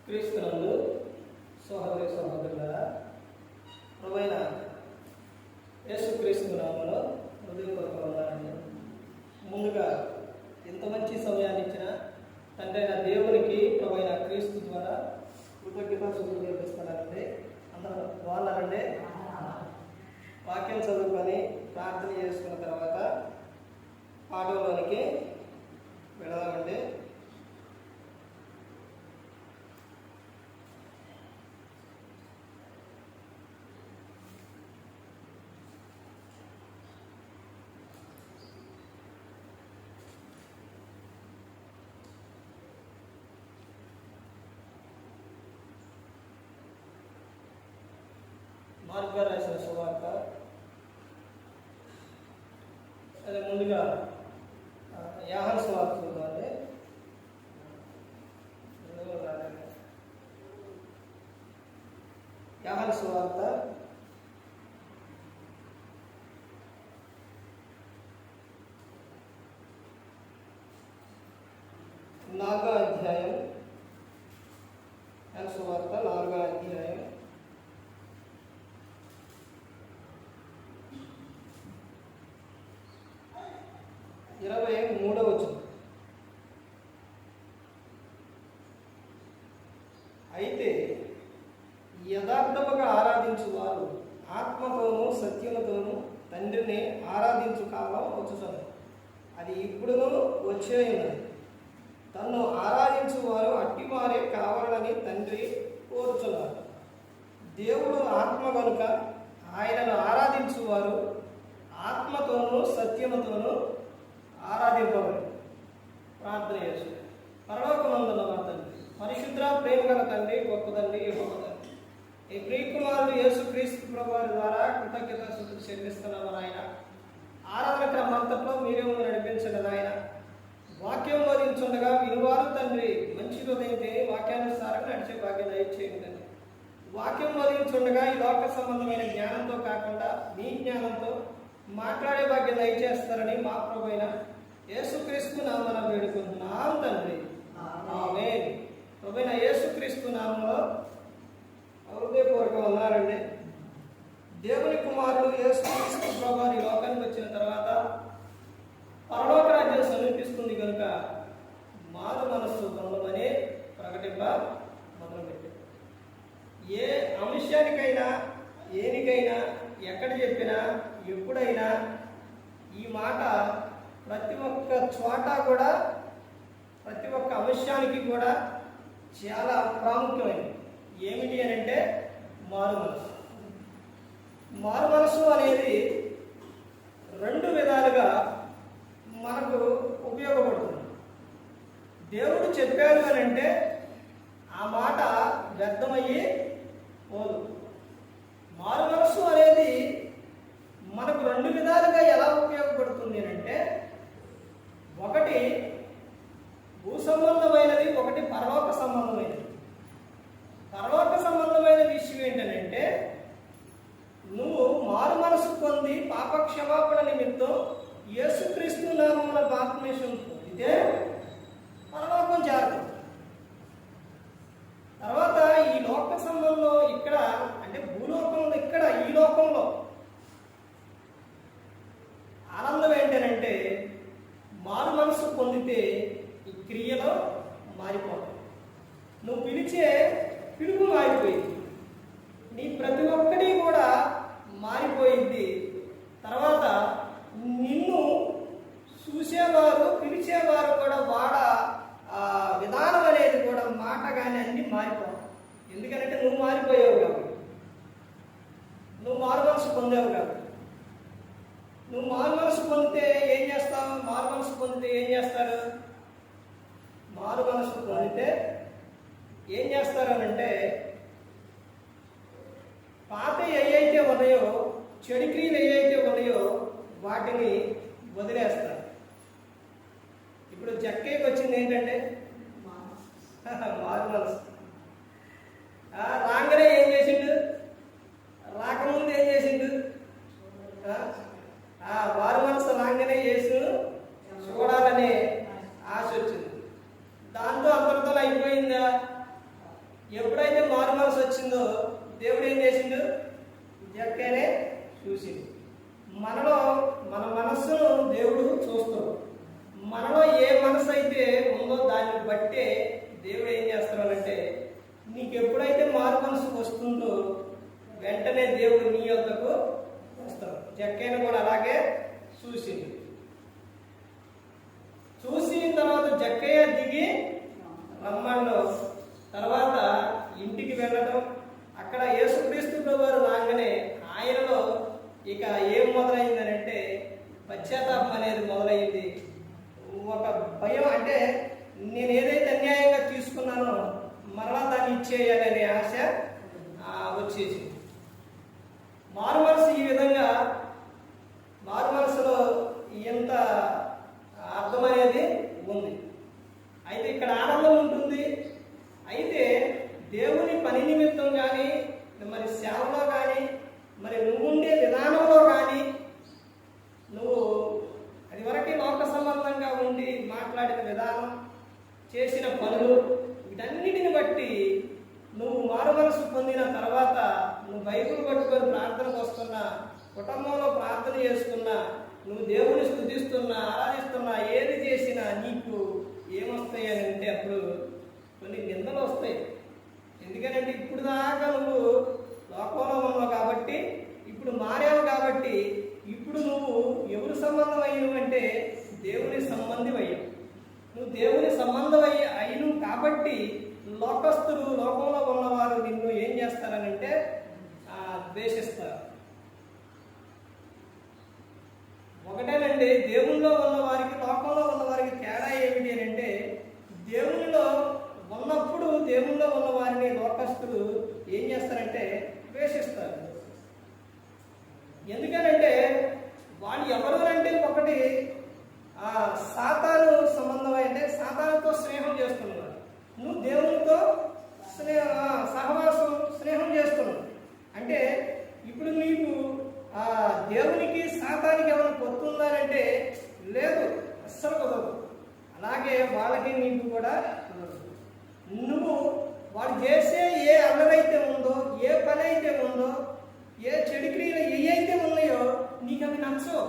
క్రీస్తునందు సహోదరి సహోదరులారా, ప్రభువైన యేసుక్రీస్తు నామములో హృదయపూర్వక వందనాలు. ముందుగా ఇంత మంచి సమయాన్ని ఇచ్చిన తండ్రి అయిన దేవునికి ప్రభువైన క్రీస్తు ద్వారా కృతజ్ఞతాస్తుతులు చెల్లిస్తున్నానండి. అందరూ బాగున్నారండి? వాక్యం చదువుకొని ప్రార్థన చేసుకున్న తర్వాత పాఠంలోనికి వెళదామండి. మార్క్ గారు రాసిన సువార్త, అదే ముందుగా యోహాను సువార్త చూద్దామండి. యోహాను సువార్త 4వ అధ్యాయం. యోహాను సువార్త 4వ అధ్యాయం 23వ వచనం. అయితే యథార్థముగా ఆరాధించువారు ఆత్మతోనూ సత్యముతోనూ తండ్రిని ఆరాధించు కాలం వచ్చుచున్నది, అది ఇప్పుడును వచ్చే ఉన్నది. తన్ను ఆరాధించువారు అట్టివారే కావాలని తండ్రి కోరుచున్నారు. దేవుడు ఆత్మ కనుక ఆయనను ఆరాధించువారు ఆత్మతోనూ సత్యముతోనూ ఆరాధింపబడి. ప్రార్థన చేసి, పరలోకమందున్న మా తండ్రి, పరిశుద్ధ ప్రేమ గల తండ్రి, గొప్ప తండ్రి, యెహోవా తండ్రి, ఈ ప్రియకుమారుడు యేసుక్రీస్తు ప్రభువారి ద్వారా కృతజ్ఞతాస్తుతులు చెల్లిస్తున్నాము నాయన. ఆరాధన క్రమంతట్లో మీరే నడిపించండి నాయన. వాక్యం బోధించుండగా వినువారు తండ్రి మంచి హృదయంతో వాక్యానుసారంగా నడిచే భాగ్యం దయచేయండి తండ్రి. వాక్యం బోధించుండగా ఈ లోక సంబంధమైన జ్ఞానంతో కాకుండా మీ జ్ఞానంతో మాట్లాడే భాగ్యం దయచేస్తారని మా ప్రభువైన యేసుక్రీస్తు నామమున వేడుకుంటున్నాం తండ్రి, ఆమేన్. ప్రభువైన యేసుక్రీస్తు నామములో హృదయపూర్వక వందనాలండి. దేవుని కుమారుడు యేసుక్రీస్తు ప్రభువు ఈ లోకానికి వచ్చిన తర్వాత పరలోక రాజ్యం సమీపిస్తుంది కనుక మారు మనస్సు పొందమని ప్రకటింప మొదలుపెట్టాడు. ఏ అంశానికైనా ఏనికైనా ఎక్కడ చెప్పినా ఎప్పుడైనా ఈ మాట ప్రతి ఒక్క చోట కూడా ప్రతి ఒక్క అంశానికి కూడా చాలా ప్రాముఖ్యమైనది. ఏమిటి అని అంటే మారు మనసు. మారు మనసు అనేది రెండు విధాలుగా మనకు ఉపయోగపడుతుంది. దేవుడు చెప్పాడు అని అంటే ఆ మాట వ్యర్థమయ్యి పోదు. మారు మనసు అనేది మనకు రెండు విధాలుగా ఎలా ఉపయోగపడుతుంది అంటే, ఒకటి భూ సంబంధమైనది, ఒకటి పరలోక సంబంధమైనది. పరలోక సంబంధమైన విషయం ఏంటంటే, నువ్వు మారు మనసు పొంది పాప క్షమాపణ నిమిత్తం యేసుక్రీస్తు నామమున బాప్తిస్మం పొందితే పరలోకం చేరుతుంది. తర్వాత ఈ లోక సంబంధంలో ఇక్కడ అంటే భూలోకంలో, ఇక్కడ ఈ లోకంలో ఆనందం ఏంటంటే మారు మనసు పొందితే ఈ క్రియలో మారిపోతుంది. నువ్వు పిలిచే పిలుపు మారిపోయింది, నీ ప్రతి ఒక్కటి కూడా మారిపోయింది. తర్వాత నిన్ను చూసేవారు పిలిచేవారు కూడా విధానం అనేది కూడా మాట కానీ అన్ని మారిపోవాలి. ఎందుకంటే నువ్వు మారిపోయావు కాబట్టి, నువ్వు మారు మనసు పొందావు కాబట్టి. నువ్వు మారు మనసు పొందితే ఏం చేస్తావు? మారు మనసు పొందితే ఏం చేస్తారు? మారు మనసు పొందితే ఏం చేస్తారు అని అంటే, పాత ఏవైతే ఉన్నాయో, చెడు క్రియలు ఏవైతే ఉన్నాయో వాటిని వదిలేస్తారు. ఇప్పుడు జక్కేకి వచ్చింది ఏంటంటే మారు మనసు. రాగానే ఏం చేసిండు? రాకముందు ఏం చేసిండు? మారు మనసు రాగానే యేసు చూడాలనే ఆశ వచ్చింది. దాంతో అంతటితో అయిపోయిందా? దాన్ని బట్టే దేవుడు ఏం చేస్తాడంటే నీకు ఎప్పుడైతే మారు మనసు వస్తుందో వెంటనే దేవుడు నీ యొద్దకు వస్తాడు. జక్కయ్యను కూడా అలాగే చూసిన తర్వాత జక్కయ్య దిగి రమ్మను తర్వాత ఇంటికి వెళ్ళడం, అక్కడ యేసుక్రీస్తు ప్రభువారు రాగానే ఆయనలో ఇక ఏం మొదలైందనంటే పశ్చాత్తాపం అనేది మొదలైంది. ఒక భయం, అంటే నేను ఏదైతే అన్యాయంగా తీసుకున్నానో మరలా దాన్ని ఇచ్చేయాలనే ఆశ వచ్చేసి మారు మనసు ఈ విధంగా మారు మనసులో ఎంత అర్థం అనేది ఉంది. అయితే ఇక్కడ ఆనందం ఉంటుంది. అయితే దేవుని పని నిమిత్తం కానీ మరి సేవలో కానీ మరి నువ్వు ఉండే విధానంలో కానీ నువ్వు అది వరకే లోక సంబంధంగా ఉండి మాట్లాడిన విధానం, చేసిన పనులు, వీటన్నిటిని బట్టి నువ్వు మారు మనసు పొందిన తర్వాత నువ్వు బైబిల్ పట్టుకొని ప్రార్థనకు వస్తున్నా, కుటుంబంలో ప్రార్థన చేసుకున్నా, నువ్వు దేవుని స్తుతిస్తున్నా, ఆరాధిస్తున్నా, ఏది చేసినా నీకు ఏమొస్తాయి అని అంటే అప్పుడు కొన్ని నిందలు వస్తాయి. ఎందుకంటే ఇప్పుడు దాకా నువ్వు లోకంలో ఉన్నావు కాబట్టి, ఇప్పుడు మారావు కాబట్టి, ఇప్పుడు నువ్వు ఎవరు సంబంధం అయ్యావు అంటే దేవుని సంబంధం అయ్యావు. నువ్వు దేవుని సంబంధం అయిను కాబట్టి లోకస్తులు, లోకంలో ఉన్నవారు నిన్ను ఏం చేస్తారనంటే ద్వేషిస్తారు. ఒకటేనండి, దేవుల్లో ఉన్న వారికి లోకంలో ఉన్న వారికి తేడా ఏమిటి అని అంటే దేవునిలో ఉన్నప్పుడు దేవుల్లో ఉన్న వారిని లోకస్తులు ఏం చేస్తారంటే ద్వేషిస్తారు. ఎందుకనంటే వాళ్ళు ఎవరు అంటే ఒకటి సాతాను సంబంధం అంటే సాతానుతో స్నేహం చేస్తున్నారు, నువ్వు దేవునితో సహవాసం స్నేహం చేస్తున్నావు. అంటే ఇప్పుడు నీకు దేవునికి సాతానికి ఏమైనా పొత్తుందానంటే లేదు, అస్సలు కుదరదు. అలాగే వాళ్ళకి నీకు కూడా నువ్వు వాడు చేసే ఏ అల్లరైతే ఉందో, ఏ పని అయితే ఉందో, ఏ చెడు క్రియలు ఏవైతే ఉన్నాయో నీకు అవి నచ్చవు.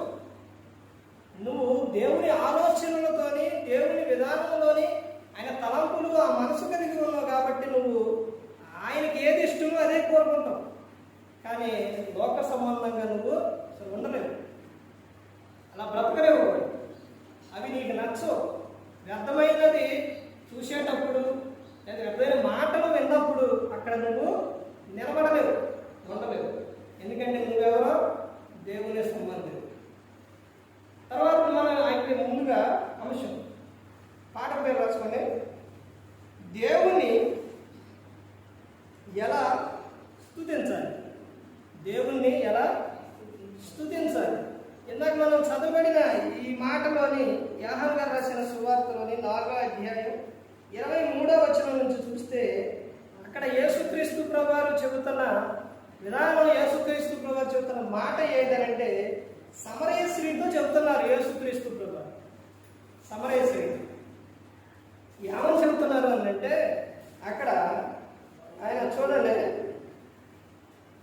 నువ్వు దేవుని ఆలోచనలతోని, దేవుని విధానంలోని, ఆయన తలంపులు ఆ మనసు కలిగి ఉన్నావు కాబట్టి నువ్వు ఆయనకి ఏది ఇష్టమో అదే కోరుకుంటావు. కానీ లోక సంబంధంగా నువ్వు అసలు ఉండలేవు, అలా బ్రతకలేవు. అవి నీకు నచ్చవు. వ్యర్థమైనది చూసేటప్పుడు లేదా వ్యర్థమైన మాటలు విన్నప్పుడు అక్కడ నువ్వు నిలబడలేవు, ఉండలేవు. ఎందుకంటే నువ్వెవరో దేవుని సంబంధం. తర్వాత మనం అయితే ముందుగా అంశం పాఠం పేరు రాసుకొని దేవుని ఎలా స్తుతించాలి, దేవుణ్ణి ఎలా స్తుతించాలి. ఇందాక మనం చదవబడిన ఈ మాటలోని యోహాను గారు రాసిన సువార్తలోని 4వ అధ్యాయం 23వ వచనం నుంచి చూస్తే అక్కడ యేసుక్రీస్తు ప్రభువారు చెబుతున్న విధానం, యేసుక్రీస్తు ప్రభువారు చెబుతున్న మాట ఏంటంటే సమరయ స్త్రీతో చెబుతున్నారు. యేసుక్రీస్తు ప్రభువారు సమరయ స్త్రీతో ఏమని చెబుతున్నారు అంటే అక్కడ ఆయన చూడండి,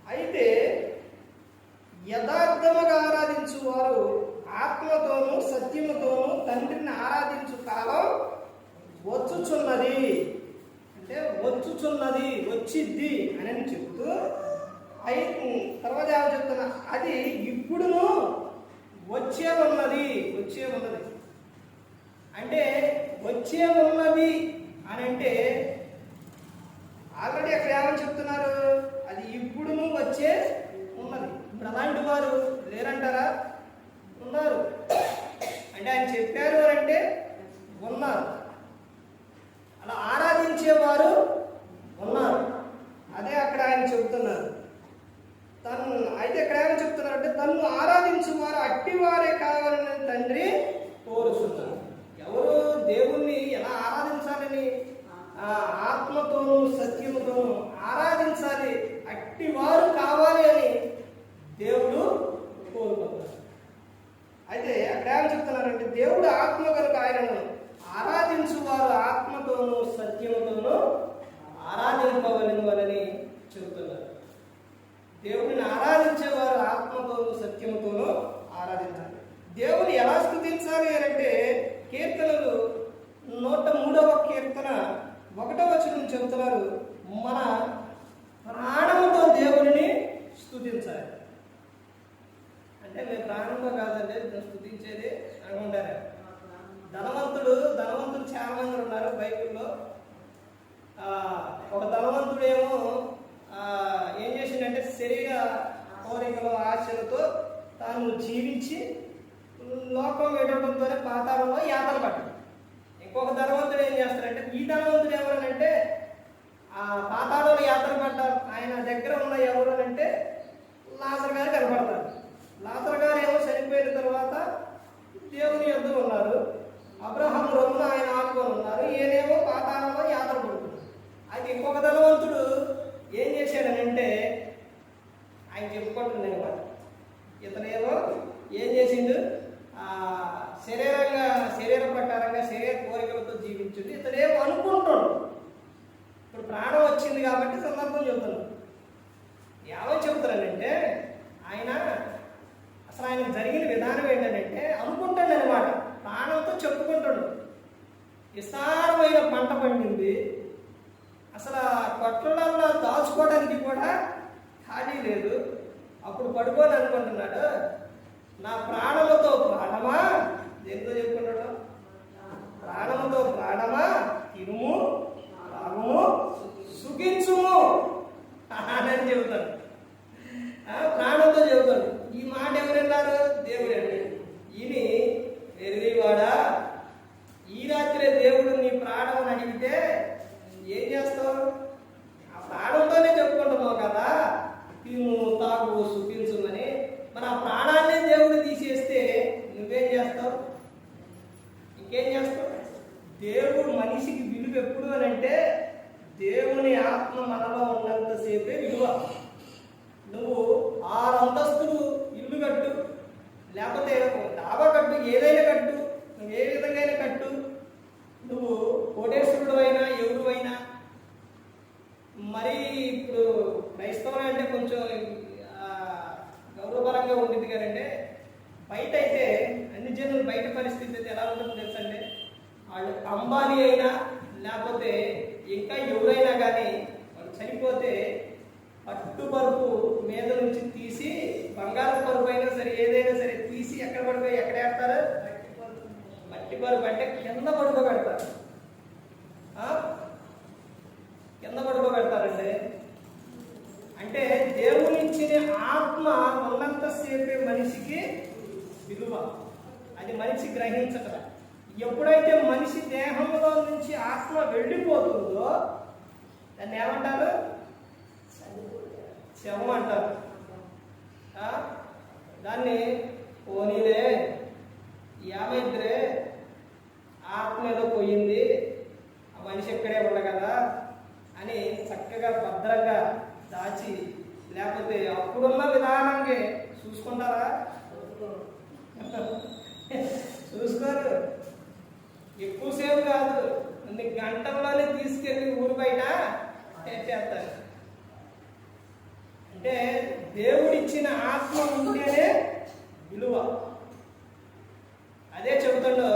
అయితే యథార్థముగా ఆరాధించు వారు ఆత్మతోనూ సత్యముతోనూ తండ్రిని ఆరాధించు కాలం వచ్చుచున్నది. అంటే వచ్చుచున్నది, వచ్చిద్ది అని చెప్తూ తర్వాత ఏమని చెప్తున్నా, అది ఇప్పుడును వచ్చే ఉన్నది. అంటే వచ్చే ఉన్నది అని అంటే ఆల్రెడీ అక్కడ ఏమని చెప్తున్నారు, అది ఇప్పుడును వచ్చే ఉన్నది. ఇప్పుడు అలాంటి వారు లేరంటారా? ఉన్నారు. అంటే ఆయన చెప్పారు అంటే ఉన్నారు. అలా ఆరాధించేవారు ఉన్నారు. అదే అక్కడ ఆయన చెబుతున్నారు. అయితే ఇక్కడ ఏమని చెప్తున్నారు అంటే తన్ను ఆరాధించువారు అట్టివారే కావాలని తండ్రి కోరుతున్నారు. ఎవరు దేవుణ్ణి ఎలా ఆరాధించాలని, ఆత్మతోనూ సత్యముతోనూ ఆరాధించాలి, అట్టివారు కావాలి అని దేవుడు కోరుకుంటారు. అయితే అక్కడ ఏమని చెప్తున్నారంటే దేవుడు ఆత్మ కనుక ఆయనను బైబిల్లో. ఒక ధనవంతుడేమో ఏం చేసిండంటే శరీర కోరికలు ఆశలతో తాను జీవించి లోకం వేడటంతోనే పాతాళంలో యాతన పడ్డాడు. ఇంకొక ధనవంతుడు ఏం చేస్తాడంటే, ఈ ధనవంతుడు ఎవరనంటే ఆ పాతాళంలో యాతన పడ్డ ఆయన దగ్గర ఉన్న ఎవరనంటే లాజరు గారు కనపడతారు. లాజరు గారు ఏమో చనిపోయిన తర్వాత దేవుని యొద్ద ఉన్నారు. అబ్రహాం రొమ్మున ఆయన ఆడుకొని ఉన్నారు. ఈయనేమో పాతాళంలో యాతన పడుతున్నారు. అయితే ఇంకొక ధనవంతుడు ఏం చేశాడనంటే ఆయన చెప్పుకుంటుంది అనమాట. ఇతనేమో ఏం చేసిండు, శరీర ప్రకారంగా శరీర కోరికలతో జీవించుంది. ఇతనేమో అనుకుంటాడు. ఇప్పుడు ప్రాణం వచ్చింది కాబట్టి సందర్భం చెబుతున్నాడు. ఏమని చెబుతానంటే ఆయన అసలు ఆయనకు జరిగిన విధానం ఏంటంటే అనుకుంటాడు అనమాట. ప్రాణంతో చెప్పుకుంటాడు. విస్తారమైన పంట పండింది. అసలు కొట్లలో దాచుకోవడానికి కూడా ఖాళీ లేదు. అప్పుడు పడుకోని అనుకుంటున్నాడు, నా ప్రాణముతో ప్రాణమా, దేంతో చెప్పుకున్నాడు, ప్రాణముతో ప్రాణమా తినుము తాగుము సుఖించుము అని చెబుతాడు. ప్రాణంతో చెబుతాడు. ఈ మాట ఎవరన్నారు? దేవుడు అండి. ఈయన వెర్రివాడా, ఈ రాత్రే దేవుడు నీ ప్రాణం అని అడిగితే ఏం చేస్తావు? ఆ ప్రాణంతోనే చెప్పుకుంటున్నావు కదా, తిను తాగు సుఖించుమని. మరి ఆ ప్రాణాన్ని దేవుడు తీసేస్తే నువ్వేం చేస్తావు? ఇంకేం చేస్తావు? దేవుడు మనిషికి విలువ ఎప్పుడు అని అంటే దేవుని ఆత్మ మనలో ఉన్నంతసేపే విలువ. నువ్వు 6 అంతస్తులు ఇల్లు కట్టు, లేకపోతే డాబా కట్టు, ఏదైనా కట్టు, నువ్వు ఏ విధంగా కట్టు, నువ్వు కోటేశ్వరుడు అయినా ఎవరు అయినా. మరి ఇప్పుడు క్రైస్తవం అంటే కొంచెం గౌరవపరంగా ఉంటుంది కదంటే, బయట అయితే అన్ని జనులు బయట పరిస్థితి అయితే ఎలా ఉంటుందో తెలుసండి. వాళ్ళు అంబానీ అయినా లేకపోతే ఇంకా ఎవరైనా కానీ వాళ్ళు చనిపోతే పట్టు పరుపు మీద నుంచి తీసి, బంగారు పరుపు అయినా సరే ఏదైనా సరే తీసి ఎక్కడ పడిపోయి ఎక్కడ వేస్తారు? మట్టి పరుపు అంటే కింద పడుకోబెడతారు. కింద పడుకోబెడతారండి. అంటే దేవుని ఇచ్చిన ఆత్మ ఉన్నంతసేపే మనిషికి విలువ. అది మనిషి గ్రహించట. ఎప్పుడైతే మనిషి దేహంలో నుంచి ఆత్మ వెళ్ళిపోతుందో దాన్ని ఏమంటారు? శవం అంటారు. దాన్ని పోనీలే ఏమైద్రే, ఆత్మ ఏదో పోయింది, ఆ మనిషి ఎక్కడే ఉండ కదా అని చక్కగా భద్రంగా దాచి, లేకపోతే అప్పుడున్న విధానంగా చూసుకుంటారా? చూసుకోరు. ఎక్కువసేపు కాదు, కొన్ని గంటల్లోనే తీసుకెళ్ళి ఊరు బయట పెట్టేస్తారు. అంటే దేవుడిచ్చిన ఆత్మ ఉంటేనే విలువ. అదే చెబుతాడు.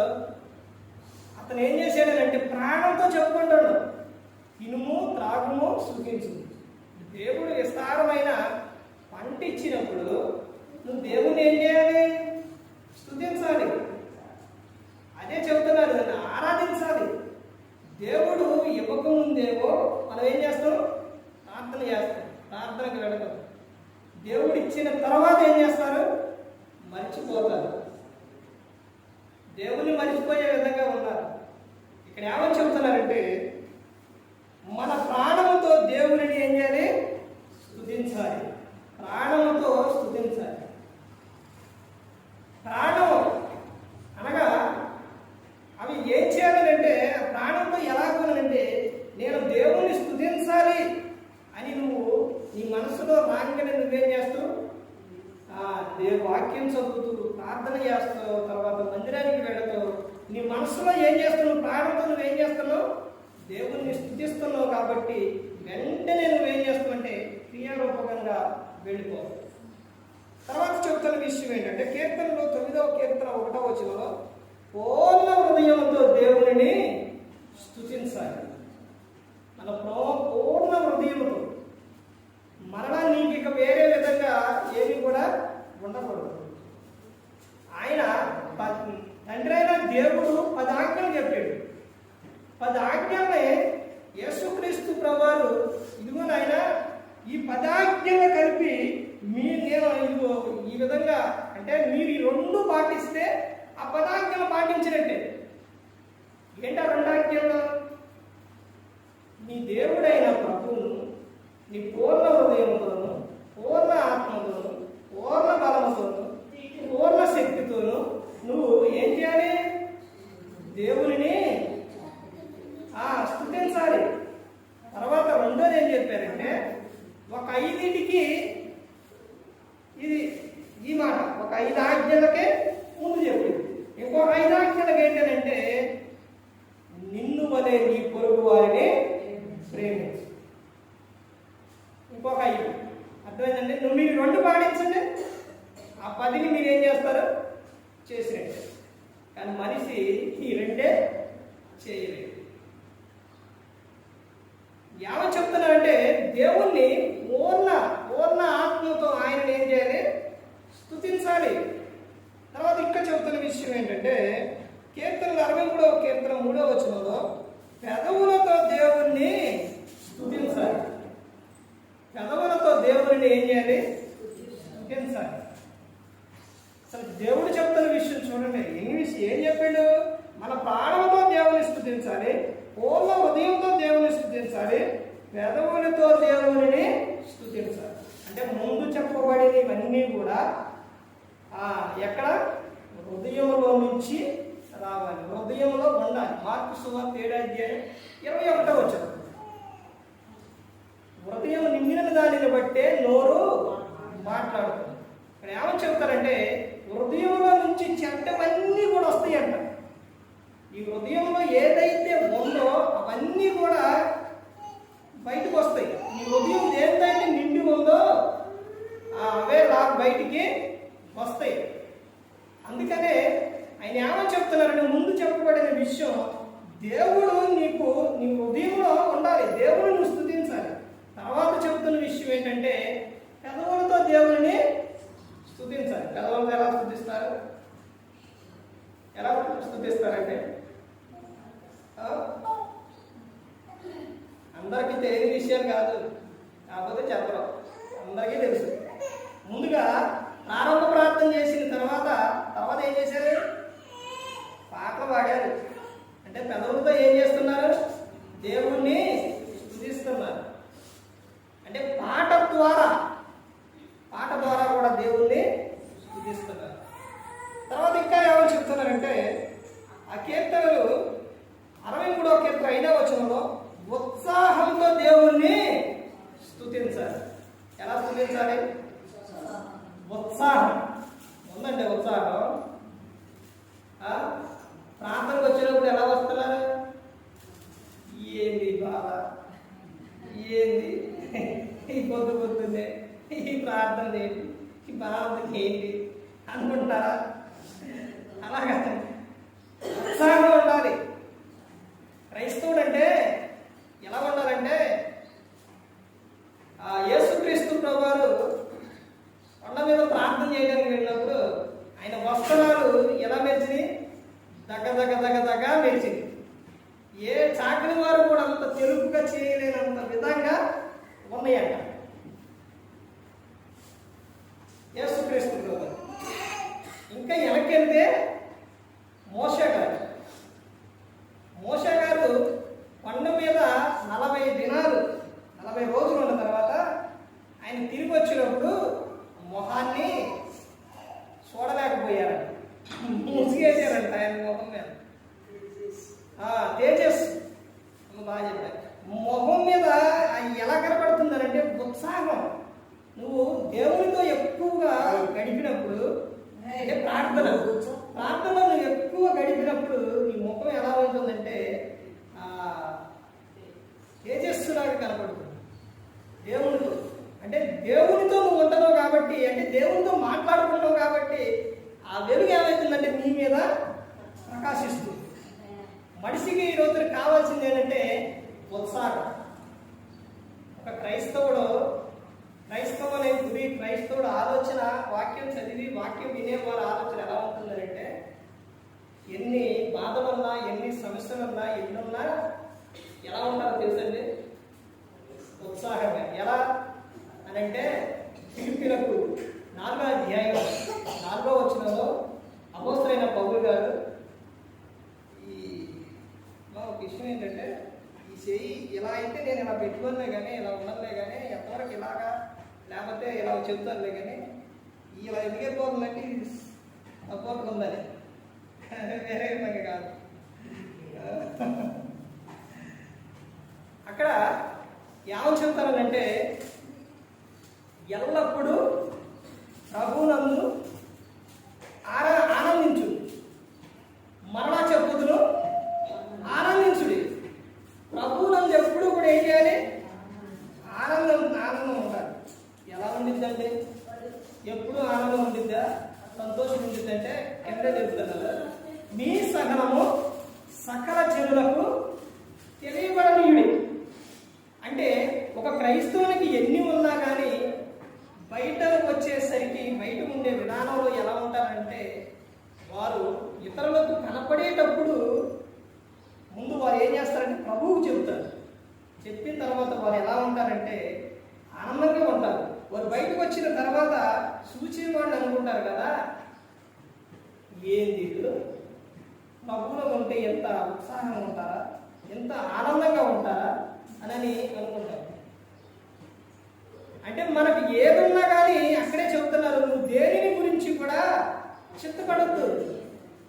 అతను ఏం చేశాడనంటే ప్రాణంతో చెప్పుకుంటాడు, తినుము త్రాగుము సుఖించు. దేవుడు విస్తారమైన పంట ఇచ్చినప్పుడు నువ్వు దేవుణ్ణి ఏం చేయాలి? స్తుతించాలి. అదే చెబుతున్నారు, దాన్ని ఆరాధించాలి. దేవుడు ఇవ్వకముందేమో మనం ఏం చేస్తాం? ప్రార్థన చేస్తాం, ప్రార్థనకు వెళతాం. దేవుడు ఇచ్చిన తర్వాత ఏం చేస్తారు? మర్చిపోతారు. దేవుని మర్చిపోయే విధంగా ఉన్నారు. ఇక్కడ ఏమని చెబుతున్నారంటే మన ప్రాణముతో దేవుడిని ఏం చేయాలి? స్తుతించాలి. ప్రాణముతో స్తుతించాలి. ప్రాణం అనగా అవి ఏం చేయాలంటే, ప్రాణంతో ఎలాగోనంటే నేను దేవుణ్ణి స్తుతించాలి అని నువ్వు నీ మనసులో రాగానే నువ్వేం చేస్తావు? వాక్యం చదువుతూ ప్రార్థన చేస్తావు, తర్వాత మందిరానికి వెళతావు. నీ మనసులో ఏం చేస్తున్నావు? ప్రాణంతో నువ్వేం చేస్తున్నావు? దేవుణ్ణి స్తుతిస్తున్నావు. కాబట్టి వెంటనే నువ్వేం చేస్తావంటే క్రియారూపకంగా వెళ్ళిపో. తర్వాత చెప్తున్న విషయం ఏంటంటే కీర్తనలో 9వ కీర్తన 1వ వచనంలో పూర్ణ హృదయంతో దేవుని స్తుతించాలి. మన పూర్ణ హృదయంతో. మరలా నీకు ఇక వేరే విధంగా ఏమి కూడా ఉండకూడదు. ఆయన తండ్రి అయిన దేవుడు 10 ఆజ్ఞలు చెప్పాడు. 10 ఆజ్ఞల్ని యేసుక్రీస్తు ప్రభువారు ఇదిగో నాయన ఈ 10 ఆజ్ఞలు కలిపి నేను ఇదిగో ఈ విధంగా అంటే మీరు ఈ 2 పాటిస్తే ఆ 10 ఆజ్ఞలు పాటించినట్టే. ఏంటా 2 ఆజ్ఞలు? నీ దేవుడైన ప్రభువును నీ పూర్ణ హృదయంతోను, పూర్ణ ఆత్మతోను, పూర్ణ బలముతోను, పూర్ణ శక్తితోను నువ్వు ఏం చేయాలి? దేవుని స్తుతించాలి. తర్వాత రెండోది ఏం చెప్పారంటే ఒక 5టికి ఇది ఈ మాట ఒక 5 ఆజ్ఞలకే ముందు చెప్పింది. ఇంకొక 5 ఆజ్ఞలకు ఏంటంటే నిన్ను వలె నీ పొరుగు వారిని ప్రేమించు. ఇంకొక 5 అర్థమైందండి. నువ్వు మీరు 2 పాటించండి, ఆ 10ని మీరు ఏం చేస్తారు? చేసినట్టే. కానీ మనిషి ఈ 2 చేయలేదు. ఏమని చెప్తున్నారంటే దేవుణ్ణి పూర్ణ ఆత్మతో ఆయనని ఏం చేయాలి? స్తుతించాలి. తర్వాత ఇక్కడ చెబుతున్న విషయం ఏంటంటే కీర్తనలు 63వ కీర్తన 3వ వచనంలో పెదవులతో దేవుణ్ణి స్తుతించాలి. పెదవులతో దేవుడిని ఏం చేయాలి? స్తుతించాలి. అసలు దేవుడు చెప్తున్న విషయం చూడండి. ఏం చెప్పాడు? మన ప్రాణంతో దేవుని స్తుతించాలి, పూర్ణ హృదయంతో దేవుని స్తుతించాలి, పెదవులతో దేవుని స్తుతించాలి. అంటే ముందు చెప్పబడిన ఇవన్నీ కూడా ఎక్కడ? హృదయంలో నుంచి రావాలి, హృదయంలో ఉండాలి. మార్కు సువార్త 7:21 వచ్చారు. హృదయం నిండిన దానిని బట్టే నోరు మాట్లాడుతుంది. ఇక్కడ ఏమని చెప్తారంటే హృదయంలో నుంచి చెడ్డవన్నీ కూడా వస్తాయంట. ఈ హృదయంలో ఏదైతే ఉందో అవన్నీ కూడా బయటకు వస్తాయి. ఈ హృదయం ఏదైతే నిండి ఉందో అవే బయటికి వస్తాయి. అందుకనే ఆయన ఏమని చెప్తున్నారంటే ముందు చెప్పబడిన విషయం దేవుడు నీకు నీ హృదయంలో ఉండాలి, దేవుడిని నువ్వు స్తుతించాలి. తర్వాత చెప్తున్న విషయం ఏంటంటే పెదవులతో దేవుడిని స్తుతించాలి. పెదవులతో ఎలా స్తుతిస్తారు? ఎలా స్తుతిస్తారంటే అందరికీ తెలియని విషయం కాదు, కాకపోతే చెప్పడం అందరికీ తెలుసు. ముందుగా ప్రారంభ ప్రార్థన చేసిన తర్వాత ఏం చేశారు? పాటలు పాడారు. అంటే పెదవులతో ఏం చేస్తున్నారు? దేవుణ్ణి స్తుతిస్తున్నారు. అంటే పాట ద్వారా కూడా దేవుణ్ణి స్తుతిస్తున్నారు. తర్వాత ఇంకా ఏమని చెప్తున్నారంటే ఆ కీర్తనలు 63వ కీర్తన 5వ వచనంలో ఉత్సాహంతో దేవుణ్ణి స్తుతించాలి. ఎలా స్తుతించాలి? ఉత్సాహం ఉందండి. ఉత్సాహం ప్రార్థనకు వచ్చినప్పుడు ఎలా వస్తున్నారు? ఏంది బాధ, ఏంది ఈ పొద్దున్నే ఈ ప్రార్థన ఏంటి, ఈ బాధ ఏంటి అనుకుంటారా? అలాగా ఉత్సాహంగా ఉండాలి. క్రైస్తవుడు అంటే ఎలా ఉండాలంటే యేసుక్రీస్తు ప్రభువారు కొండ మీద ప్రార్థన చేయడానికి వెళ్ళినప్పుడు ఆయన వస్త్రాలు ఎలా మెరిచినాయి? దగ్గ మెరిచింది. ఏ చాకలి వారు కూడా అంత తెలుపుగా చేయలేనంత విధంగా ఉన్నాయంట యేసుక్రీస్తు ప్రభువారు. ఇంకా వెనకెళ్తే మోషే గారు కొండ మీద 40 రోజులు ఉన్న తర్వాత ఆయన తిరిగి వచ్చినప్పుడు మొహాన్ని చూడలేకపోయారంట, ముసిగేసారంట ఆయన మొహం మీద. తేజస్ బాగా చెప్పారు. మొహం మీద ఎలా కనపడుతుందనంటే ఉత్సాహం. నువ్వు దేవునితో ఎక్కువగా గడిపినప్పుడు అంటే ప్రార్థనలో నువ్వు ఎక్కువ గడిపినప్పుడు నీ ముఖం ఎలా ఉంటుందంటే తేజస్సులాగా కనపడుతుంది దేవునితో. అంటే దేవునితో నువ్వు ఉంటున్నావు కాబట్టి, అంటే దేవునితో మాట్లాడుకుంటావు కాబట్టి ఆ వెలుగు ఏమవుతుందంటే నీ మీద ప్రకాశిస్తుంది. మనిషికి ఈ రోజు కావాల్సింది ఏంటంటే ఉత్సాహం. ఒక క్రైస్తవుడు ఆలోచన, వాక్యం చదివి వాక్యం వినేవారి ఆలోచన ఎలా ఉంటుందంటే ఎన్ని బాధలున్నా, ఎన్ని సమస్యలున్నా, ఎన్నున్నా ఎలా ఉంటారో తెలుసండి? ఉత్సాహంగా. ఎలా అని అంటే ఫిలిప్పీలకు 4వ అధ్యాయం 4వ వచనంలో అపోస్తలుడైన పౌలు గారు ఒక విషయం ఏంటంటే, ఈ చెయ్యి ఇలా అయితే నేను ఇలా పెట్టుకోలే కానీ, ఇలా ఉండలే కానీ, ఎంతవరకు ఇలాగా లేకపోతే ఇలా చెప్తానులే కానీ, ఇలా ఎదిగిపోతుందంటే ఇది సపోర్ట్ ఉందని, వేరే విధంగా కాదు. అక్కడ ఏమని చెప్తారనంటే, ఎల్లప్పుడూ ప్రభువునందు ఆనందించు, మరలా చెప్పుదును ఆనందించుడి. ప్రభువునందు ఎప్పుడు కూడా ఏం చేయాలి? ఆనందం ఉండాలి. ఎలా ఉండిద్దంటే, ఎప్పుడు ఆనందం ఉండిద్దా, సంతోషం ఉండిద్దంటే కింద చెప్తున్నారు, మీ సహనము సకల జనులకు తెలియబడనీయుడి. అంటే ఒక క్రైస్తవునికి ఎన్ని ఉన్నా కానీ బయటకు వచ్చేసరికి బయట ఉండే విధానంలో ఎలా ఉంటారంటే, వారు ఇతరులకు కనపడేటప్పుడు ముందు వారు ఏం చేస్తారంటే ప్రభువుకు చెబుతారు. చెప్పిన తర్వాత వారు ఎలా ఉంటారంటే ఆనందంగా ఉంటారు. వారు బయటకు వచ్చిన తర్వాత చూసిన వాళ్ళు అనుకుంటారు కదా, ఏంది ప్రభువులో ఉంటే ఎంత ఉత్సాహంగా ఉంటారా, ఎంత ఆనందంగా ఉంటారా అని అనుకుంటారు. అంటే మనకు ఏదున్నా కానీ అక్కడే చెబుతున్నారు, నువ్వు దేనిని గురించి కూడా చింతపడద్దు,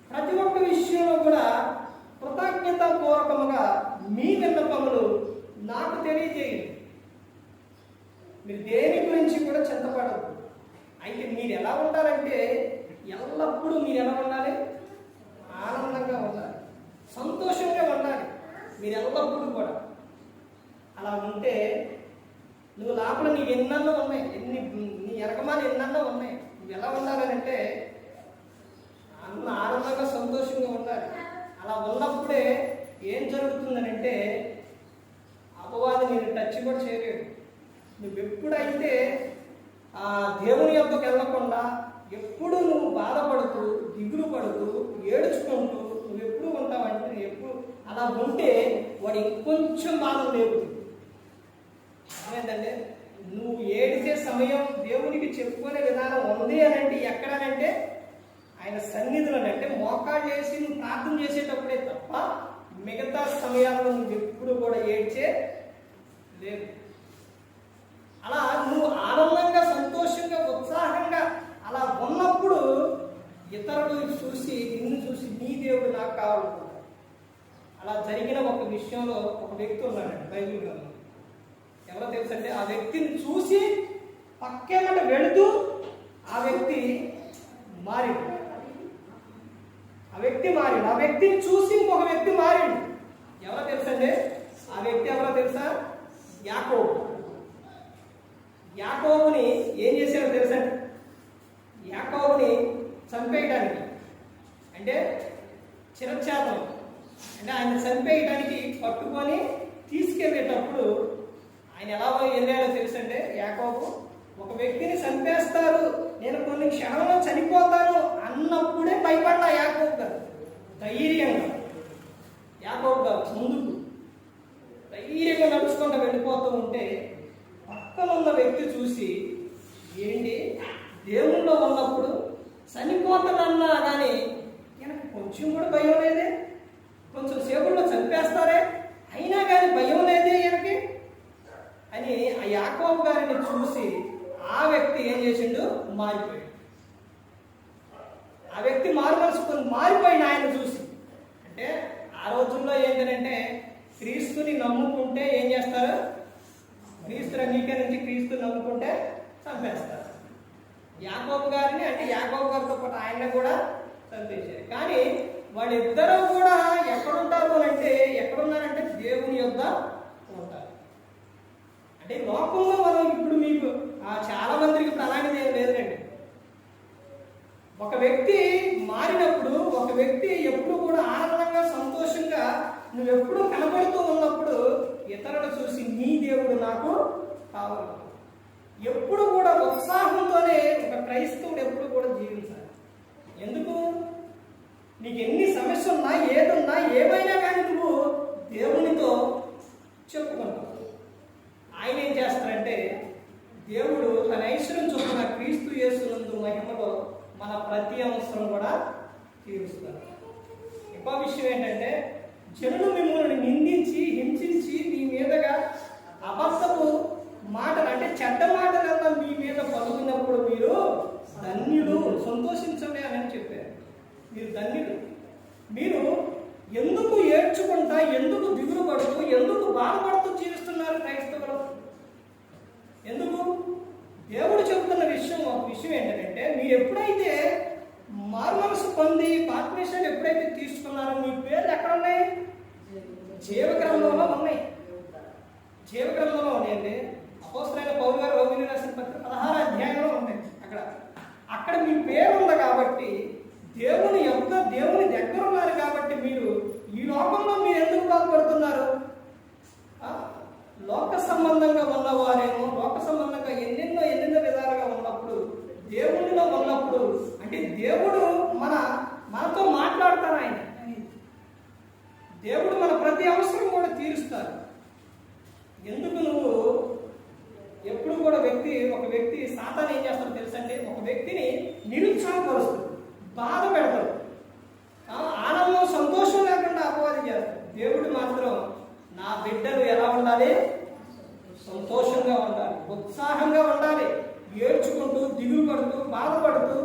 ప్రతి ఒక్క విషయంలో కూడా కృతజ్ఞత పూర్వకముగా మీ విన్నపములు నాకు తెలియజేయండి. మీరు దేని గురించి కూడా చింతపడద్దు. అయితే మీరు ఎలా ఉండాలంటే, ఎల్లప్పుడూ మీరు ఎలా ఉండాలి? ఆనందంగా ఉండాలి, సంతోషంగా ఉండాలి. మీరు ఎల్లప్పుడూ కూడా అలా ఉంటే నువ్వు లోపల నీకు ఎన్నెన్నో ఉన్నాయి, నీ ఎరకమాలు ఎన్నెన్నో ఉన్నాయి. నువ్వు ఎలా ఉండాలంటే అన్న ఆనందంగా సంతోషంగా ఉండాలి. అలా ఉన్నప్పుడే ఏం జరుగుతుందనంటే అపవాది నేను టచ్ కూడా చేయలేడు. నువ్వు ఎప్పుడైతే ఆ దేవుని యొక్కకు వెళ్ళకుండా ఎప్పుడు నువ్వు బాధపడుతూ దిగులు పడుతూ ఏడుచుకుంటూ నువ్వు ఎప్పుడు ఉంటావంటే, ఎప్పుడు అలా ఉంటే వాడు ఇంకొంచెం బాధ లేవుతుంది. ఏంటంటే నువ్వు ఏడిచే సమయం దేవునికి చెప్పుకునే విధానం ఉంది అని అంటే ఎక్కడనంటే ఆయన సన్నిధిలో, అంటే మోకాళ్ళు చేసి నువ్వు ప్రార్థన చేసేటప్పుడే తప్ప మిగతా సమయాల్లో నువ్వు ఎప్పుడు కూడా ఏడ్చే లేదు. అలా నువ్వు ఆనందంగా సంతోషంగా ఉత్సాహంగా అలా ఉన్నప్పుడు ఇతరులు చూసి నిన్ను చూసి నీ దేవుడు నాకు కావాలనుకుంటారు. అలా జరిగిన ఒక విషయంలో ఒక వ్యక్తి ఉన్నాడండి బైబిల్ గ్రంథంలో. ఎవరో తెలుసంటే ఆ వ్యక్తిని చూసి పక్కేమంట వెళుతూ ఆ వ్యక్తి మారిండు. ఆ వ్యక్తిని చూసి ఇంకొక వ్యక్తి మారిండు. ఎవరో తెలుసండి ఆ వ్యక్తి? ఎవరో తెలుసా? యాకోబుని ఏం చేశారో తెలుసండి? యాకోబుని చంపేయడానికి, అంటే చిరచ్ఛేదం, అంటే ఆయన చంపేయడానికి పట్టుకొని తీసుకెళ్ళేటప్పుడు ఆయన ఎలా వెళ్ళాడో తెలుసంటే, యాకోబు ఒక వ్యక్తిని చంపేస్తారు, నేను కొన్ని క్షణంలో చనిపోతాను అన్నప్పుడే భయపడ్డా యాకోబు గారు. ధైర్యంగా యాకోబు గారు ముందుకు ధైర్యంగా నడుచుకుంటూ వెళ్ళిపోతూ ఉంటే పక్కన ఉన్న వ్యక్తి చూసి, ఏంటి దేవుల్లో ఉన్నప్పుడు చనిపోతానన్నా కానీ ఈయనకు కొంచెం కూడా భయం లేదే, కొంచెం సేపుల్లో చంపేస్తారే అయినా కానీ భయం లేదే ఈయనకి అని ఆ యాకోబు గారిని చూసి ఆ వ్యక్తి ఏం చేసిండు? మారిపోయాడు. ఆ వ్యక్తి మారిపోయిన ఆయన చూసి. అంటే ఆ రోజుల్లో ఏంటంటే క్రీస్తుని నమ్ముకుంటే ఏం చేస్తారు? క్రీస్తుని అంగీకరించి క్రీస్తుని నమ్ముకుంటే చంపేస్తారు. యాకోబు గారిని, అంటే యాకోబు గారితో పాటు ఆయన కూడా చంపేశారు. కానీ వాళ్ళిద్దరూ కూడా ఎక్కడుంటారు అంటే, ఎక్కడున్నారంటే దేవుని యొద్ద ఉంటారు. అంటే లోకంలో మనం ఇప్పుడు మీకు చాలా మందికి అలాంటిది ఏం లేదండి. ఒక వ్యక్తి మారినప్పుడు, ఒక వ్యక్తి ఎప్పుడు కూడా ఆనందంగా సంతోషంగా నువ్వెప్పుడు కనబడుతూ ఉన్నప్పుడు ఇతరులు చూసి నీ దేవుడు నాకు కావాలి. ఎప్పుడు కూడా ఉత్సాహంతోనే ఒక క్రైస్తవుడు ఎప్పుడు కూడా జీవించాలి. ఎందుకు? నీకు ఎన్ని సమస్యలు ఉన్నా, ఏదున్నా, ఏమైనా కానీ నువ్వు దేవునితో ప్రతి అవసరం కూడా తీరుస్తారు. ఇంకో విషయం ఏంటంటే, జనులు మిమ్మల్ని నిందించి హింసించి మీ మీదగా అబద్ధపు మాటలు అంటే చెడ్డ మాటలన్నా మీ మీద పలుకున్నప్పుడు మీరు ధన్యులు, సంతోషించండి అని చెప్పారు. మీరు ధన్యులు. మీరు ఎందుకు ఏడ్చుకుంటా, ఎందుకు దిగులు పడుతూ, ఎందుకు బాధపడుతూ జీవిస్తున్నారు క్రైస్తవులు? ఎందుకు? దేవుడు చెబుతున్న విషయం, ఒక విషయం ఏంటంటే, మీరు ఎప్పుడైతే మారుమనసు పొంది బాప్తిస్మం ఎప్పుడైతే తీసుకున్నారో మీ పేర్లు ఎక్కడ ఉన్నాయి? జీవగ్రంథంలో ఉన్నాయి. జీవగ్రంథంలో ఉన్నాయండి. అపోస్తలుడైన పౌలు గారు రోమీయులకు రాసిన పత్రిక 16వ అధ్యాయంలో ఉన్నాయి. అక్కడ మీ పేరు ఉంది కాబట్టి, దేవుని దగ్గర ఉన్నారు కాబట్టి, మీరు ఈ లోకంలో మీరు ఎందుకు బాధపడుతున్నారు? లోక సంబంధంగా ఉన్నవారేమో, లోక సంబంధంగా ఎన్నెన్నో విధాలుగా ఉన్నప్పుడు, దేవునిలో ఉన్నప్పుడు, అంటే దేవుడు మనతో మాట్లాడతారు. ఆయన దేవుడు మన ప్రతి అవసరం కూడా తీరుస్తారు. ఎందుకు నువ్వు ఎప్పుడు కూడా ఒక వ్యక్తి సాతాను ఏం చేస్తాడో తెలుసండి? ఒక వ్యక్తిని నిరుత్సాహపరుస్తాడు, బాధ పెడతాడు, ఆనందం సంతోషం లేకుండా అపవాదం చేస్తాడు. దేవుడు మాత్రం నా బిడ్డలు ఎలా ఉండాలి? సంతోషంగా ఉండాలి, ఉత్సాహంగా ఉండాలి, ఏడ్చుకుంటూ దిగులు పడుతూ బాధపడుతూ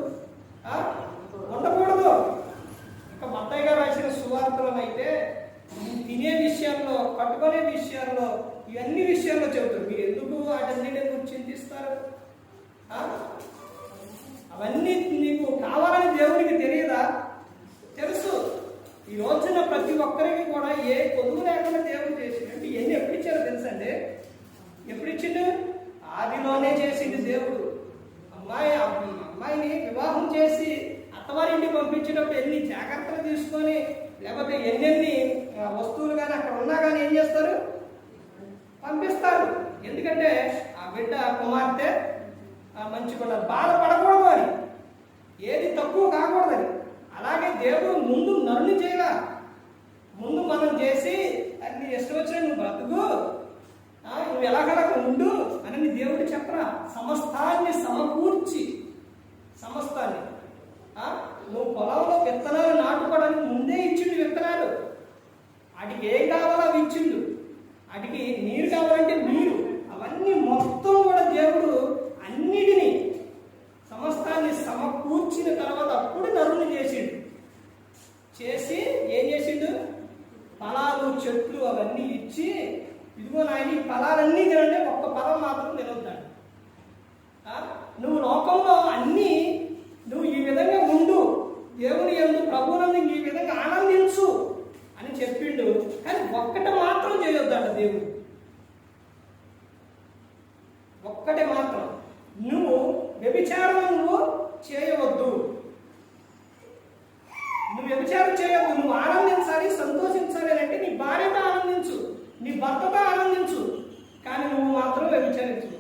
ఉండకూడదు. ఇక మత్తయి గారు రాసిన సువార్తలను అయితే తినే విషయాల్లో, కట్టుకునే విషయాల్లో, ఇవన్నీ విషయాల్లో చెబుతారు. మీరు ఎందుకు వాటన్నిటి గురించి చింతిస్తారు? అవన్నీ నీకు కావాలని దేవునికి తెలియదా? తెలుసు. ఈ రోజున ప్రతి ఒక్కరికి కూడా ఏ కొదువు లేకుండా దేవుడు చేసిండు. అంటే ఇవన్నీ ఎప్పుడు ఇచ్చారో తెలుసండి? ఎప్పుడు ఇచ్చిండు? ఆదిలోనే చేసిండు దేవుడు. అమ్మాయిని వివాహం చేసి అత్తవారింటికి పంపించేటప్పుడు ఎన్ని జాగ్రత్తలు తీసుకొని, లేకపోతే ఎన్నెన్ని వస్తువులు కానీ అక్కడ ఉన్నా కానీ ఏం చేస్తారు? పంపిస్తారు. ఎందుకంటే ఆ బిడ్డ కుమార్తె మంచిగా బాధపడకూడదు అని, ఏది తక్కువ కాకూడదని. అలాగే దేవుడు ముందు నరుని చేయలా, ముందు మనం చేసి నీ ఇష్టం వచ్చిన నువ్వు బ్రతుకు, నువ్వు ఎలాగలా ఉండు అని దేవుడు చెప్పరా. సమస్తాన్ని సమకూర్చి, సమస్తాన్ని నువ్వు పొలంలో విత్తనాలు నాటుకోవడానికి ముందే ఇచ్చిండు విత్తనాలు. వాటికి ఏం కావాలో అవి ఇచ్చిండు. వాటికి నీరు కావాలంటే నీరు, అవన్నీ మొత్తం కూడా దేవుడు అన్నిటినీ సమస్తాన్ని సమకూర్చిన తర్వాత అప్పుడు నరుని చేసిండు. చేసి ఏం చేసిండు? ఫలాలు, చెట్లు అవన్నీ ఇచ్చి, ఇదిగో నాయన ఈ ఫలాలన్నీ తినండి, ఒక్క ఫలం మాత్రం తినొద్దాడు. నువ్వు లోకంలో అన్నీ నువ్వు ఈ విధంగా ఉండు, దేవుని యందు ప్రభువునందు ఈ విధంగా ఆనందించు అని చెప్పిండు. కానీ ఒక్కటి మాత్రం చేయొద్దాడు దేవుడు. ఒక్కటే మాత్రం, నువ్వు వ్యభిచారం నువ్వు చేయవద్దు. నువ్వు వ్యభిచారం చేయవద్దు. నువ్వు ఆనందించాలి, సంతోషించాలి అంటే నీ భార్యతో ఆనందించు, నీ భర్తతో ఆనందించు, కానీ నువ్వు మాత్రం వ్యభిచారించు.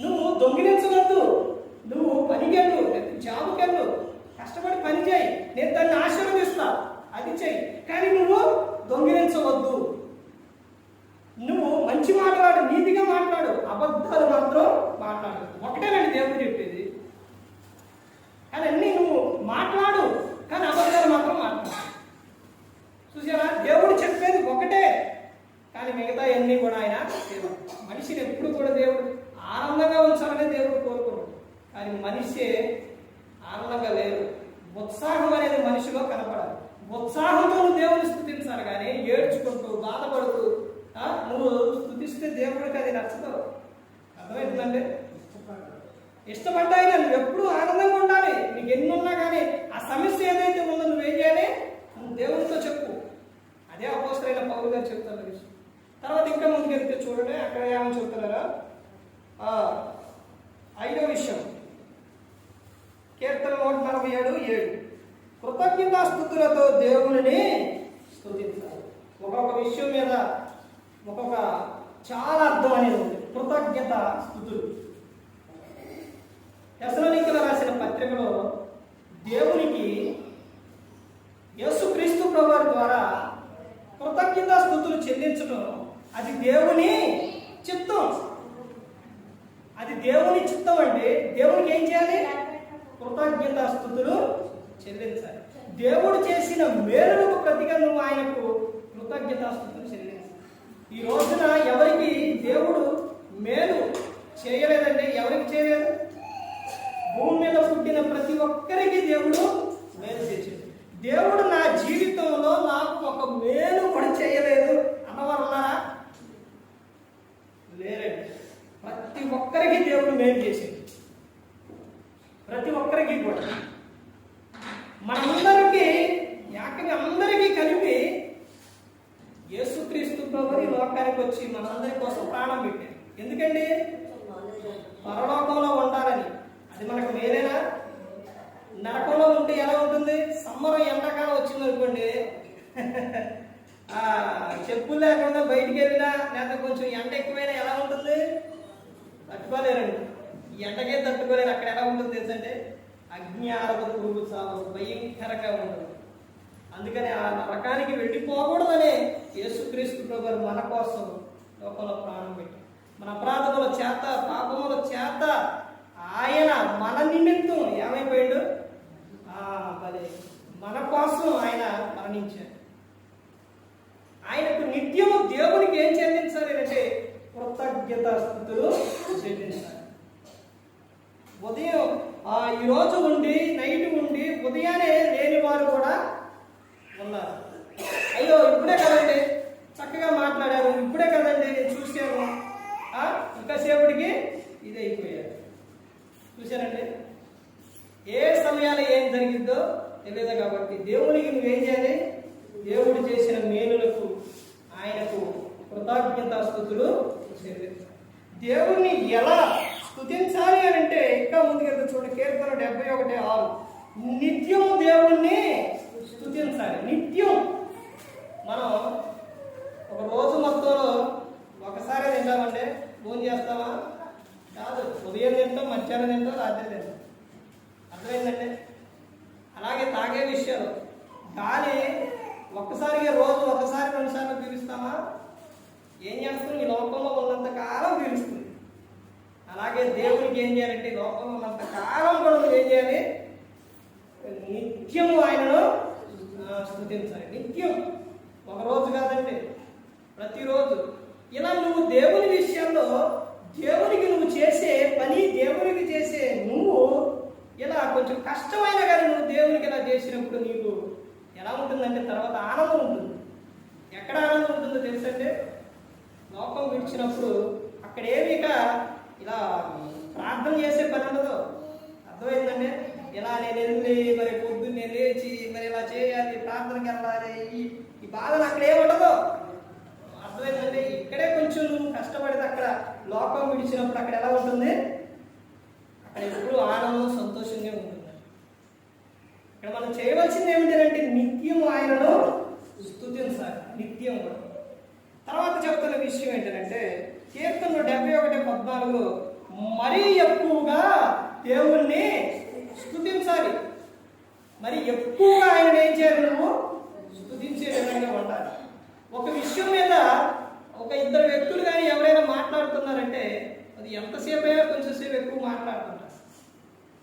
నువ్వు దొంగిలించవద్దు. నువ్వు పనికెళ్ళు, జాబుకెళ్ళు, కష్టపడి పని చేయి, నేను దాన్ని ఆశీర్వదిస్తా, అది చెయ్యి, కానీ నువ్వు దొంగిలించవద్దు. నువ్వు మంచి మాట్లాడు, నీతిగా మాట్లాడు, అబద్ధాలు మాత్రం మాట్లాడు. ఒకటేనండి దేవుడు చెప్పేది. కానీ అన్నీ నువ్వు మాట్లాడు, కానీ అబద్ధాలు మాత్రం మాట్లాడు. చూసారా? దేవుడు చెప్పేది ఒకటే, కానీ మిగతా అన్నీ కూడా ఆయన మనిషిని ఎప్పుడు కూడా దేవుడు ఆనందంగా ఉంచాలనే దేవుడు కోరుకోడు. కానీ మనిషి ఆనందంగా లేరు. ఉత్సాహం అనేది మనిషిలో కనపడాలి. ఉత్సాహంతో నువ్వు దేవుని స్తుతించాలి, కానీ ఏడ్చుకుంటూ బాధపడుతూ నువ్వు స్తుతిస్తే దేవుడికి అది నచ్చదు. అర్థమవుతుందండి? ఇష్టపడ్డాయినా నువ్వు ఎప్పుడు ఆనందంగా ఉండాలి. నీకు ఎన్ని ఉన్నా కానీ ఆ సమస్య ఏదైతే ఉందో నువ్వేం చేయాలి? నువ్వు దేవునితో చెప్పు. అదే అపోస్తలుడైన పౌలు గారు చెప్తారు విషయం. తర్వాత ఇంకా ముందుకు వెళ్తే చూడండి, అక్కడ ఏమని చెప్తున్నారా? 5వ విషయం, కీర్తన 147:7, కృతజ్ఞతాస్తుతులతో దేవునిని స్తుతించాలి. ఒక్కొక్క విషయం మీద ఒక్కొక్క చాలా అర్థం అనేది ఉంది. కృతజ్ఞత స్తుతులు. తెస్సలోనికీయులకు రాసిన పత్రికలో దేవునికి యేసుక్రీస్తు ప్రభువారి ద్వారా కృతజ్ఞతాస్తుతులు చెల్లించడం అది దేవుని చిత్తం. అది దేవుని చిత్తం అండి. దేవునికి ఏం చేయాలి? కృతజ్ఞతాస్తుతులు చెల్లించాలి. దేవుడు చేసిన మేలులకు ప్రతిగా నువ్వు ఆయనకు కృతజ్ఞతాస్తుతులు చెల్లించాలి. ఈ రోజున ఎవరికి దేవుడు మేలు చేయలేదండి? ఎవరికి చేయలేదు? భూమి మీద పుట్టిన ప్రతి ఒక్కరికి దేవుడు మేలు చేసేది. దేవుడు నా జీవితంలో నాకు ఒక మేలు కూడా చేయలేదు అన్నవారు ఉన్నారా? లేరండి. ప్రతి ఒక్కరికి దేవుడు మేలు చేసేది. ప్రతి ఒక్కరికి కూడా మనందరికీ ఏకంగా అందరికీ కలిపి యేసుక్రీస్తు ప్రభువు ఈ లోకానికి వచ్చి మనందరి కోసం ప్రాణం పెట్టారు. ఎందుకండి? పరలోకంలో ఉండాలని. అది మనకు మేలేనా? నరకంలో ఉంటే ఎలా ఉంటుంది? సమ్మర్ ఎండాకాలం వచ్చింది అనుకోండి, చెప్పులు లేకుండా బయటికి వెళ్ళినా లేదా కొంచెం ఎండ ఎక్కువైనా ఎలా ఉంటుంది? తట్టుకోలేరండి. ఈ ఎండకే తట్టుకోలేరు. అక్కడ ఎలా ఉంటుంది తెలుసంటే అజ్ఞానత పురుగు చావు భయంకరంగా ఉంటుంది. అందుకని ఆ నరకానికి వెళ్ళిపోకూడదనే యేసుక్రీస్తు ప్రభువు మన కోసం లోకంలో ప్రాణం పెట్టారు. మన అపరాధముల చేత పాపముల చేత ఆయన మన నిమిత్తం ఏమైపోయాడు? మన కోసం ఆయన మరణించాడు. ఆయనకు నిత్యము దేవునికి ఏం చెల్లించాలి అంటే కృతజ్ఞతాస్తుతులు చెల్లించాలి. ఉదయం ఈరోజు ఉండి నైట్ ఉండి ఉదయాన్నే లేని వారు కూడా ఉన్నారు. అయ్యో ఇప్పుడే కదండి చక్కగా మాట్లాడారు, ఇప్పుడే కదండి నేను చూశాను, ఇంకా సేపటికి ఇది అయిపోయారు. చూశానండి, ఏ సమయాల్లో ఏం జరిగిద్దో తెలియదు. కాబట్టి దేవునికి నువ్వేం చేయాలి? దేవుడు చేసిన మేలులకు ఆయనకు కృతజ్ఞతాస్తుతులు చెల్లించాలి. దేవుణ్ణి ఎలా స్తుతించాలి అని అంటే ఇంకా ముందుకెళ్తే చూడండి, కీర్తన 71:6 నిత్యం దేవుణ్ణి స్తుతించాలి. నిత్యం. మనం ఒక రోజు మొత్తంలో ఒకసారి తింటామంటే భోజనం చేస్తామా? కాదు. ఉదయం తింటాం, మధ్యాహ్నం తింటాం, రాత్రి తింటాం. అర్థమైందండి? అలాగే తాగే విషయాలు గాలి ఒక్కసారిగా రోజు ఒకసారి 2 సార్లు పీలుస్తామా? ఏం చేస్తాం? ఈ లోకంలో ఉన్నంత కాలం పీలుస్తుంది. అలాగే దేవునికి ఏం చేయాలంటే లోకంలో ఉన్నంత కాలం కూడా ఏం చేయాలి? నిత్యము ఆయనను స్తుతించాలి. నిత్యం. ఒక రోజు కాదండి, ప్రతిరోజు. ఇలా నువ్వు దేవుని విషయంలో దేవునికి నువ్వు చేసే పని, దేవునికి చేసే నువ్వు ఇలా కొంచెం కష్టమైనా కానీ నువ్వు దేవునికి ఇలా చేసినప్పుడు నీకు ఎలా ఉంటుందంటే తర్వాత ఆనందం ఉంటుంది. ఎక్కడ ఆనందం ఉంటుందో తెలుసంటే లోకం విడిచినప్పుడు అక్కడ ఏమి ఇక ఇలా ప్రార్థన చేసే పని ఉండదు. అర్థమైందండి? ఇలా నేను వెళ్ళి మరి పొద్దున్నే లేచి మరి ఇలా చేయాలి, ప్రార్థనకి వెళ్ళాలి, ఈ బాధను అక్కడ ఏముండదు. అర్థమైందండి? ఇక్కడే కొంచెం నువ్వు కష్టపడితే అక్కడ లోకం విడిచినప్పుడు అక్కడ ఎలా ఉంటుంది? అక్కడ ఎప్పుడు ఆనందం సంతోషంగా ఉంటుంది. ఇక్కడ మనం చేయవలసింది ఏమిటంటే నిత్యం ఆయనను స్తుతించాలి. నిత్యం కూడా. తర్వాత చెప్తున్న విషయం ఏంటంటే కీర్తన 71:14 మరీ ఎక్కువగా దేవుణ్ణి స్తుతించాలి. మరి ఎక్కువగా ఆయన ఏం చేయాలి? నువ్వు స్తుతించే విధంగా ఉండాలి. ఒక విషయం మీద ఒక ఇద్దరు వ్యక్తులు కానీ ఎవరైనా మాట్లాడుతున్నారంటే అది ఎంతసేపు అయినా కొంచెంసేపు ఎక్కువ మాట్లాడుతుంటారు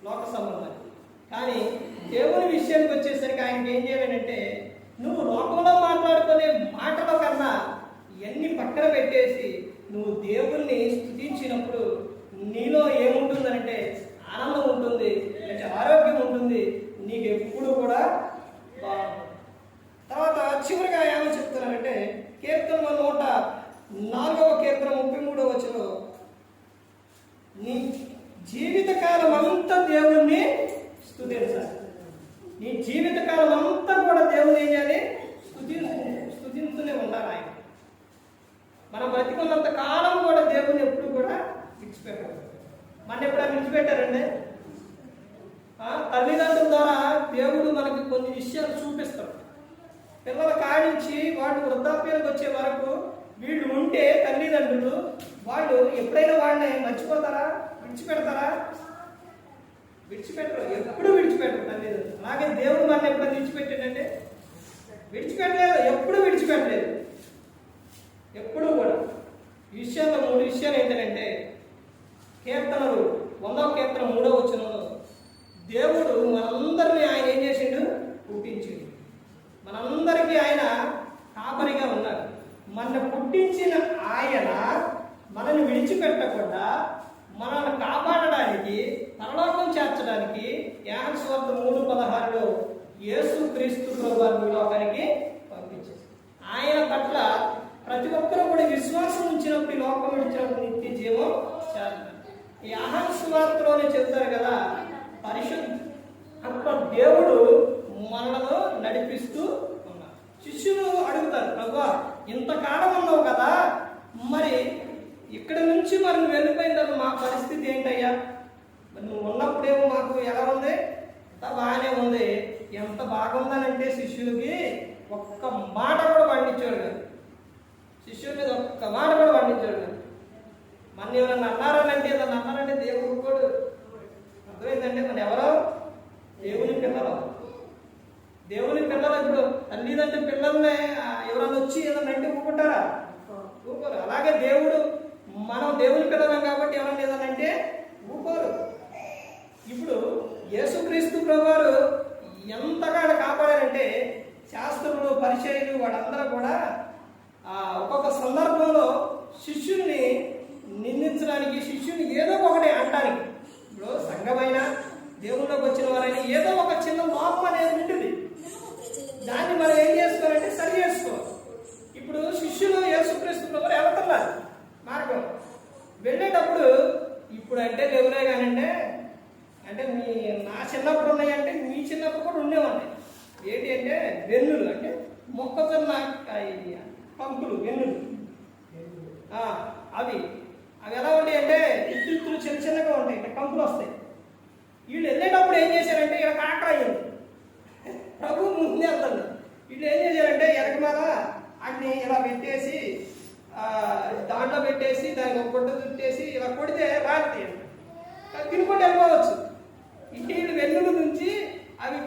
లోక సంబంధాలు. కానీ దేవుని విషయానికి వచ్చేసరికి ఆయనకి ఏం చేయాలంటే నువ్వు లోకంలో మాట్లాడుకునే మాటల కన్నా ఇవన్నీ పక్కన పెట్టేసి నువ్వు దేవుణ్ణి స్తుతించినప్పుడు నీలో ఏముంటుందంటే ఆనందం ఉంటుంది, లేకపోతే ఆరోగ్యం ఉంటుంది, నీకు ఎప్పుడు కూడా బాగుంటుంది. తర్వాత చివరిగా ఏమని చెప్తున్నారంటే కీర్తన 104వ కీర్తన 33వ వచనంలో నీ జీవితకాలం అంతా దేవుణ్ణి స్తుతించాలి. నీ జీవితకాలం అంతా కూడా దేవుని ఏం చేయాలి? స్తుతించుతూనే ఉండాలి. ఆయన మనం బ్రతికున్నంత కాలం కూడా దేవుని ఎప్పుడు కూడా విడిచిపెట్టారు. మన ఎప్పుడైనా విడిచిపెట్టారండి? తల్లిదండ్రుల ద్వారా దేవుడు మనకి కొన్ని విషయాలు చూపిస్తాడు. పిల్లల కాడించి వాళ్ళు వృద్ధాప్యానికి వచ్చే వరకు వీళ్ళు ఉంటే తల్లిదండ్రులు వాళ్ళు ఎప్పుడైనా వాళ్ళని మర్చిపోతారా? విడిచిపెడతారా? విడిచిపెట్టరు. ఎప్పుడు విడిచిపెట్టరు తల్లిదండ్రులు. అలాగే దేవుడు మన ఎప్పుడైనా విడిచిపెట్టాడంటే విడిచిపెట్టలేదు. ఎప్పుడు విడిచిపెట్టలేదు. ఎప్పుడు కూడా. ఈ విషయాల్లో 3 విషయాలు ఏంటంటే కీర్తనలు 100వ కీర్తన 3వ వచనంలో దేవుడు ప్రేమించిన ఆయన మనల్ని విడిచిపెట్టకుండా మనల్ని కాపాడడానికి పరలోకం చేర్చడానికి యోహాను సువార్త 3:16లో యేసు క్రీస్తు ప్రభువారిని లోకానికి పంపించారు. ఆయన పట్ల ప్రతి ఒక్కరూ కూడా విశ్వాసం ఉంచినప్పుడు ఈ లోకం విడిచినప్పుడు నిత్య జీవం చేస్తారు. ఈ యోహాను సువార్తలోనే చెప్తారు కదా, పరిశుద్ధ దేవుడు మనలను నడిపిస్తూ ఉన్నారు. శిష్యులు అడుగుతారు, ప్రభువా ఇంతకాలం ఉన్నావు కదా, మరి ఇక్కడ నుంచి మనం వెళ్ళిపోయిన తర్వాత మా పరిస్థితి ఏంటయ్యా? నువ్వు ఉన్నప్పుడేమో మాకు ఎలా ఉంది? అంత బాగానే ఉంది. ఎంత బాగుందనంటే శిష్యులకి ఒక్క మాట కూడా పండించాడు కాదు. శిష్యుల మీద ఒక్క మాట కూడా పండించాడు కాదు. మన ఏమన్నా అన్నారంటే దేవుడు కూడా అర్థమైందంటే మన ఎవరో దేవుని పిల్లలు. దేవుని పిల్లలు ఇప్పుడు తల్లిదండ్రి పిల్లల్ని ఎవరన్నా వచ్చి ఏదన్నా అంటే ఊరుకుంటారా? ఊరుకోరు. అలాగే దేవుడు మనం దేవుని పిల్లలం కాబట్టి ఎవరన్నా ఏదన్నా అంటే ఊరుకోరు. ఇప్పుడు యేసుక్రీస్తు ప్రభువారు ఎంతగా కాపాడారంటే శాస్త్రులు పరిచయులు వాళ్ళందరూ కూడా ఒక్కొక్క సందర్భంలో శిష్యుల్ని నిందించడానికి, శిష్యుని ఏదో ఒకటి అనడానికి, ఇప్పుడు సంఘమైన దేవుళ్ళకి వచ్చిన వారైనా ఏదో ఒక చిన్న లోపం అనేది ఉంటుంది. దాన్ని మనం ఏం చేసుకోవాలంటే సరి చేసుకోవాలి. ఇప్పుడు శిష్యులు యేసుక్రీస్తు ప్రభువారు వెళ్తున్నారు మార్గం వెళ్ళేటప్పుడు, ఇప్పుడు అంటే లేవులే కానంటే అంటే నా చిన్నప్పుడు ఉన్నాయంటే మీ చిన్నప్పుడు కూడా ఉండేవాడిని. ఏంటి అంటే వెన్నులు, అంటే మొక్కజొన్న పంపులు, వెన్నులు అవి ఎలా ఉంటాయి అంటే ఇత్తులు చిన్న చిన్నగా ఉంటాయి, ఇక్కడ కంపులు వస్తాయి. వీళ్ళు వెళ్ళేటప్పుడు ఏం చేశారంటే ఇక్కడ కాకరాయింది ప్రభు ముందు వెళ్తాను. వీళ్ళు ఏం చేశారంటే ఎనకమాల వాటిని ఇలా పెట్టేసి దాంట్లో పెట్టేసి దానికి ఒక గుడ్డ చుట్టేసి ఇలా కొడితే రాలితే తినుకుంటూ వెళ్ళిపోవచ్చు. వీళ్ళు వెన్నుల నుంచి అవి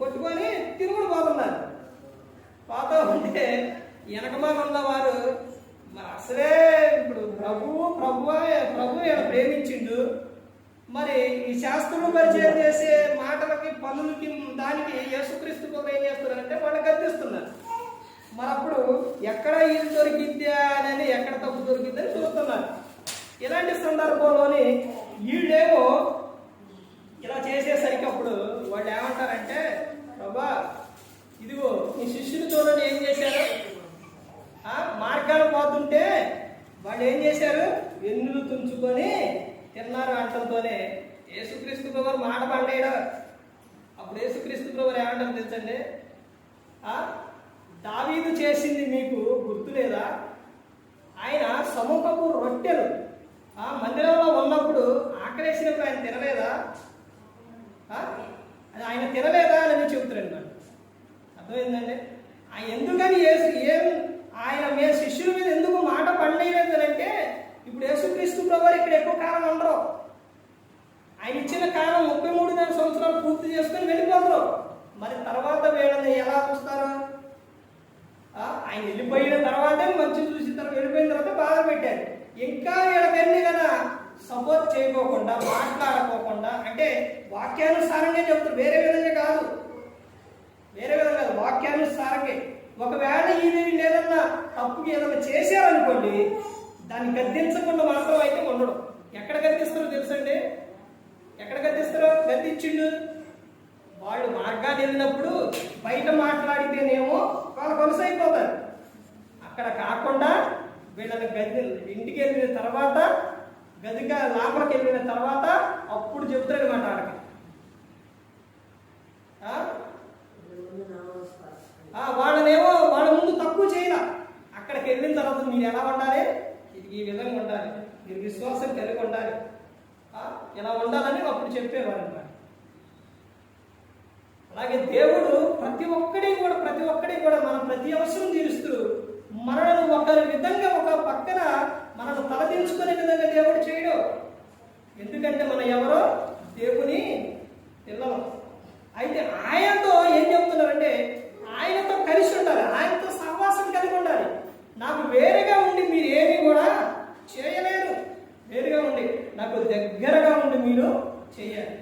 కొట్టుకొని తిరుగుడు పోతున్నారు. పోతూ ఉంటే వెనకమాల ఉన్నవారు మరి అసలే ఇప్పుడు ప్రభు ఈయన ప్రేమించిండు, మరి ఈ శాస్త్రులు పరిచయం చేసే మాటలకి పనులకి దానికి యేసుక్రీస్తు ప్రభువు ఏం చేస్తున్నారంటే వాళ్ళు గద్దిస్తున్నారు. మరి అప్పుడు ఎక్కడ ఇది దొరికిద్దా అనేది, ఎక్కడ తప్పు దొరికిద్దని చూస్తున్నారు. ఇలాంటి సందర్భంలోని వీళ్ళేమో ఇలా చేసేసరికి అప్పుడు వాళ్ళు ఏమంటారంటే, ప్రభా ఇదిగో ఈ శిష్యులు చూడండి ఏం చేశారు, మార్గాలు పోతుంటే వాళ్ళు ఏం చేశారు, వెన్నులు తుంచుకొని తిన్నారు అంటంతోనే యేసుక్రీస్తు ప్రభువారు మాట పండేయడం. అప్పుడు యేసుక్రీస్తు ప్రభువారు ఏమంటారు తెలుసండి, దావీదు చేసింది మీకు గుర్తులేదా? ఆయన సముఖపు రొట్టెలు మందిరంలో ఉన్నప్పుడు ఆకలేసినప్పుడు ఆయన తినలేదా? అది ఆయన తినలేదా అని చెబుతారండి. నాకు అర్థమైందండి. ఆయన ఎందుకని ఆయన మీ శిష్యుల మీద ఎందుకు మాట పండేయలేదు అంటే, ఇప్పుడు యేసుక్రీస్తు ప్రభువారు ఇక్కడ ఎక్కువ కాలం ఉండరు. ఆయన ఇచ్చిన కాలం 33 సంవత్సరాలు పూర్తి చేసుకొని వెళ్ళిపోతారు. మరి తర్వాత వీళ్ళని ఎలా చూస్తారు? ఆయన వెళ్ళిపోయిన తర్వాతే మంచి చూసిన తర్వాత, వెళ్ళిపోయిన తర్వాత బాధ పెట్టారు. ఇంకా వీళ్ళకన్నీ కదా సపోర్ట్ చేయకోకుండా, మాట్లాడుకోకుండా, అంటే వాక్యానుసారంగా చెప్తారు, వేరే విధంగా కాదు, వాక్యానుసారంగా. ఒకవేళ ఇది లేదన్నా తప్పుకి ఏదన్నా చేశారనుకోండి, దాన్ని గద్దించకుండా మాత్రం అయితే ఉండడం. ఎక్కడ గద్దిస్తారో తెలుసండి, ఎక్కడ గద్దిస్తారో? గద్దించిండు వాళ్ళు మార్గాన్ని వెళ్ళినప్పుడు బయట మాట్లాడితేనేమో వాళ్ళు కొనసాగిపోతారు. అక్కడ కాకుండా వీళ్ళని ఇంటికి వెళ్ళిన తర్వాత, గదిగా లోపలికి వెళ్ళిన తర్వాత అప్పుడు చెబుతాడు మాట ఆడకి. వాళ్ళనేమో వాళ్ళ ముందు తక్కువ చేయాల. అక్కడికి వెళ్ళిన తర్వాత మీరు ఎలా ఉండాలి, ఈ విధంగా ఉండాలి, మీరు విశ్వాసం కలిగి ఉండాలి, ఇలా ఉండాలని అప్పుడు చెప్పేవారు అన్నమాట. అలాగే దేవుడు ప్రతి ఒక్కడి కూడా మన ప్రతి అవసరం తీరుస్తూ మనల్ని ఒకరి విధంగా ఒక పక్కన మనల్ని తలదించుకునే విధంగా దేవుడు చేయడు. ఎందుకంటే మనం ఎవరో దేవుని పిల్లలు. అయితే ఆయనతో ఏం చెప్తున్నారంటే, ఆయనతో కలిసి ఉండాలి, ఆయనతో సహవాసం కలిగి ఉండాలి. నాకు వేరుగా ఉండి మీరు ఏమీ కూడా చేయలేరు. వేరుగా ఉండి నాకు దగ్గరగా ఉండి మీరు చేయాలి.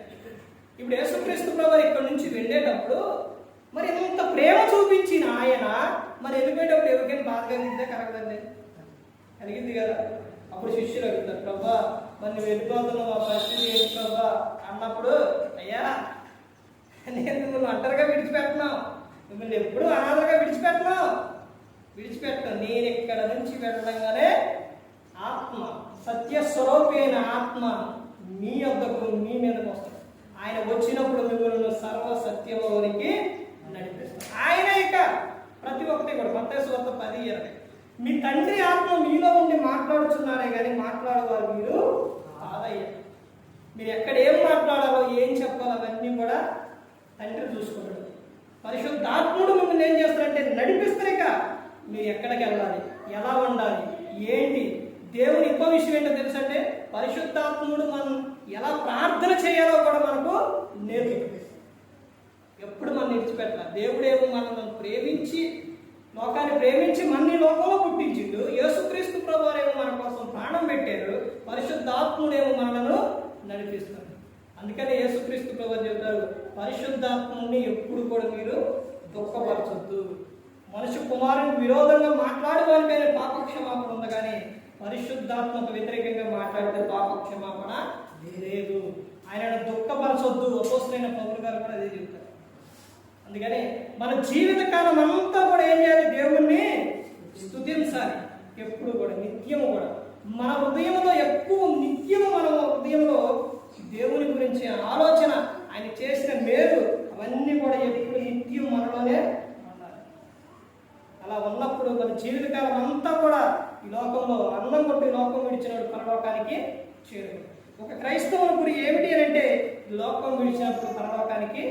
ఇప్పుడు యేసుక్రీస్తు ప్రభువారు ఇక్కడ నుంచి వెళ్ళేటప్పుడు మరి ఎంత ప్రేమ చూపించిన ఆయన మరి వెళ్ళిపోయేటప్పుడు ఎవరికైనా బాధగా కలగదండి. కలిగింది కదా. అప్పుడు శిష్యులు అడుగుతారు, ప్రభా మరి నువ్వు వెళ్ళిపోతున్నావు, మా పరిస్థితి ఏంటి ప్రభా అన్నప్పుడు, అయ్యా నేను మిమ్మల్ని ఒంటరిగా విడిచిపెట్టను, మిమ్మల్ని ఎప్పుడూ అనాథగా విడిచిపెట్టను. నేను ఇక్కడ నుంచి వెళ్ళంగానే ఆత్మ, సత్యస్వరూపి అయిన ఆత్మ మీ వద్దకు, మీ మీదకు వస్తాడు. ఆయన వచ్చినప్పుడు మిమ్మల్ని సర్వ సత్యంలోనికి నడిపిస్తాడు. ఆయన ఇక ప్రతి ఒక్కటి కూడా మత్తయి సువార్త 10:20 మీ తండ్రి ఆత్మ మీలో ఉండి మాట్లాడుతున్నారే కానీ మాట్లాడేవారు మీరు కాదయ్యా. మీరు ఎక్కడ ఏం మాట్లాడాలో ఏం చెప్పాలో అవన్నీ కూడా తండ్రి చూసుకుంటాడు. పరిశుద్ధాత్ముడు మిమ్మల్ని ఏం చేస్తారంటే నడిపిస్తారు. ఇక మీరు ఎక్కడికి వెళ్ళాలి, ఎలా ఉండాలి, ఏంటి. దేవుని ఇంకో విషయం ఏంటో తెలుసంటే పరిశుద్ధాత్ముడు మనం ఎలా ప్రార్థన చేయాలో కూడా మనకు నేర్పిస్తారు. ఎప్పుడు మనం విడిచిపెట్టాలి. దేవుడేమో మనల్ని ప్రేమించి, లోకాన్ని ప్రేమించి మన లోకంలో పుట్టించిండు. యేసుక్రీస్తు ప్రభువారేమో మన కోసం ప్రాణం పెట్టారు. పరిశుద్ధాత్ముడేమో మనలను నడిపిస్తాడు. అందుకని యేసుక్రీస్తు ప్రభువు చెప్తారు, పరిశుద్ధాత్ముడిని ఎప్పుడు కూడా మీరు దుఃఖపరచొద్దు. మనుషు కుమారుని విరోధంగా మాట్లాడే వారిపైన పాపక్షమాపణ ఉంది, కానీ పరిశుద్ధాత్మకు వ్యతిరేకంగా మాట్లాడితే పాపక్షమాపణ లేదు. ఆయనను దుఃఖపరచొద్దు. అపోస్తలుడైన పౌలు గారు కూడా అదే చెప్తారు. అందుకని మన జీవితకాలం అంతా కూడా ఏం చేయాలి, దేవుణ్ణి స్తుతించాలి. ఎప్పుడు కూడా నిత్యము కూడా మన హృదయంలో నిత్యము మన హృదయంలో దేవుని గురించి ఆలోచన, ఆయన చేసిన మేలు అవన్నీ కూడా ఎప్పుడు నిత్యం మనలోనే ఉండాలి. అలా ఉన్నప్పుడు మన జీవితకాలం అంతా కూడా ఈ లోకంలో అన్నం కొట్టి లోకం విడిచినప్పుడు పరలోకానికి చేరు. ఒక క్రైస్తవుని గురి ఏమిటి అని అంటే లోకం విడిచినప్పుడు పరలోకానికి.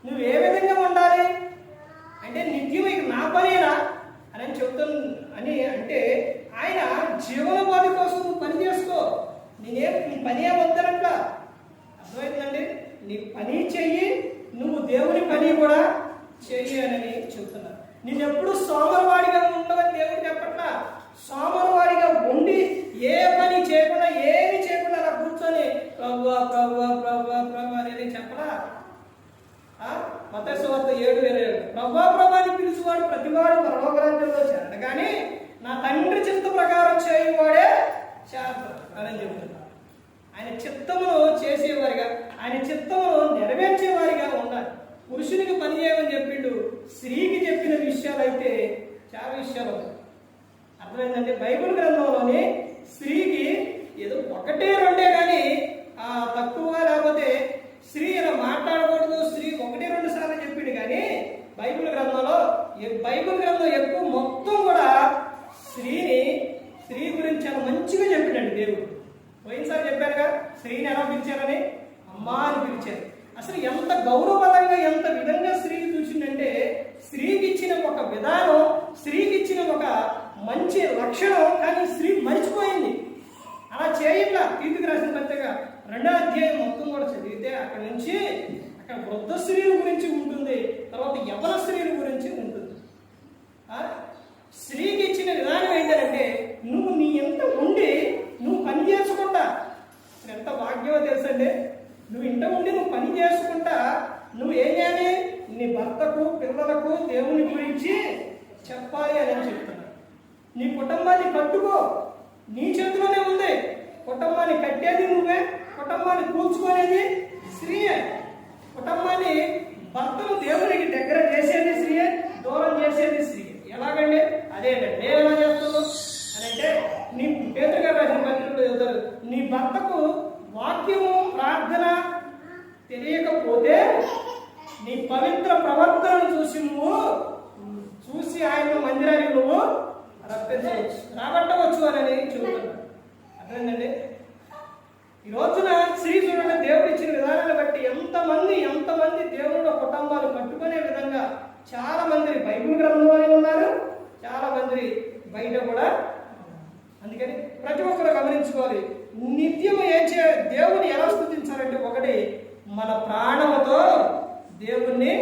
నువ్వు ఏ విధంగా ఉండాలి అంటే నిత్యం ఇక నా పనేనా అని చెబుతాను అని అంటే ఆయన జీవనోపాధి కోసం నువ్వు పని చేసుకో. నీ పని ఏమొద్దనట్లా, అర్థమవుతుందండి. నీ పని చెయ్యి, నువ్వు దేవుని పని కూడా చెయ్యి అని చెబుతున్నా. నేనెప్పుడు సోమరవాడిగా ఉండవని దేవుడు చెప్పట్లా. సోమరవాడిగా ఉండి ఏ పని చేయకుండా ఏమి చేయకుండా అలా కూర్చొని ప్రభువా ప్రభువా ప్రభువా ప్రభు అనేది చెప్పరా. మత్తయి సువార్త 7:27 ప్రభువా ప్రభు అని పిలుచువాడు ప్రతివాడు పరలోక రాజ్యంలో చేరడు, కానీ నా తండ్రి చిత్త ప్రకారం చేయువాడే చేరతాడు అని చెప్తున్నారు. ఆయన చిత్తమును చేసేవారిగా, ఆయన చిత్తమును నెరవేర్చేవారిగా ఉండాలి. పురుషునికి పని చేయమని చెప్పిండు, స్త్రీకి చెప్పిన విషయాలు అయితే చాలా విషయాలు ఉన్నాయి. అర్థమైందంటే బైబిల్ గ్రంథంలోని స్త్రీకి ఏదో 1-2 కానీ తక్కువగా, లేకపోతే స్త్రీ ఇలా మాట్లాడకూడదు, స్త్రీ 1-2 సార్లు చెప్పిండు. కానీ బైబిల్ గ్రంథం ఎక్కువ మొత్తం కూడా స్త్రీ గురించి చాలా మంచిగా చెప్పిండండి దేవుడు. పోయినసారి చెప్పారుగా స్త్రీని ఎలా పిలిచారని, అమ్మా అని పిలిచారు. అసలు ఎంత గౌరవపరంగా ఎంత విధంగా స్త్రీని చూసిందంటే స్త్రీకి ఇచ్చిన ఒక విధానం, స్త్రీకి ఇచ్చిన ఒక మంచి లక్షణం, కానీ స్త్రీ మర్చిపోయింది. అలా చేయట్లా. తీతుకు రాసిన పత్రిక 2వ అధ్యాయం మొత్తం కూడా చదివితే అక్కడ నుంచి అక్కడ వృద్ధ స్త్రీల గురించి ఉంటుంది, తర్వాత యవన స్త్రీల గురించి ఉంటుంది. స్త్రీకి ఇచ్చిన విధానం ఏంటంటే నువ్వు నీ ఎంత ఉండి నువ్వు పని చేసుకుంటా, ఎంత భాగ్యమో తెలుసండి. నువ్వు ఇంట ఉండి నువ్వు పని చేసుకుంటా నువ్వు ఏం చేయాలి, నీ భర్తకు పిల్లలకు దేవుని గురించి చెప్పాలి అని చెప్తున్నా. నీ కుటుంబాన్ని కట్టుకో, నీ చేతిలోనే ఉంది. కుటుంబాన్ని కట్టేది నువ్వే, కుటుంబాన్ని కూల్చుకునేది స్త్రీయే. కుటుంబాన్ని భర్తను దేవునికి దగ్గర చేసేది స్త్రీయే, దూరం చేసేది స్త్రీయే. ఎలాగండి అదేంటండి నేను ఎలా చేస్తాను అని అంటే నీ పేతురు గారు రాసిన పత్రికలో చెబుతారు, నీ భర్తకు వాక్యము ప్రార్థన తెలియకపోతే నీ పవిత్ర ప్రవర్తనను చూసి ఆయన మందిరానికి నువ్వు రాబట్టవచ్చు అని చెబుతున్నాడు. అర్థమైందండి. ఈ రోజున స్త్రీ చూడండి, దేవుడు ఇచ్చిన విధానాన్ని బట్టి ఎంతమంది దేవుడు కుటుంబాలు కట్టుకునే విధంగా చాలా మంది బైబిల్ గ్రంథంలోనే ఉన్నారు, చాలా మంది బయట కూడా. అందుకని ప్రతి ఒక్కరు గమనించుకోవాలి. నిత్యము దేవుని ఎలా స్తుతించాలంటే, ఒకటి మన ప్రాణముతో దేవుణ్ణి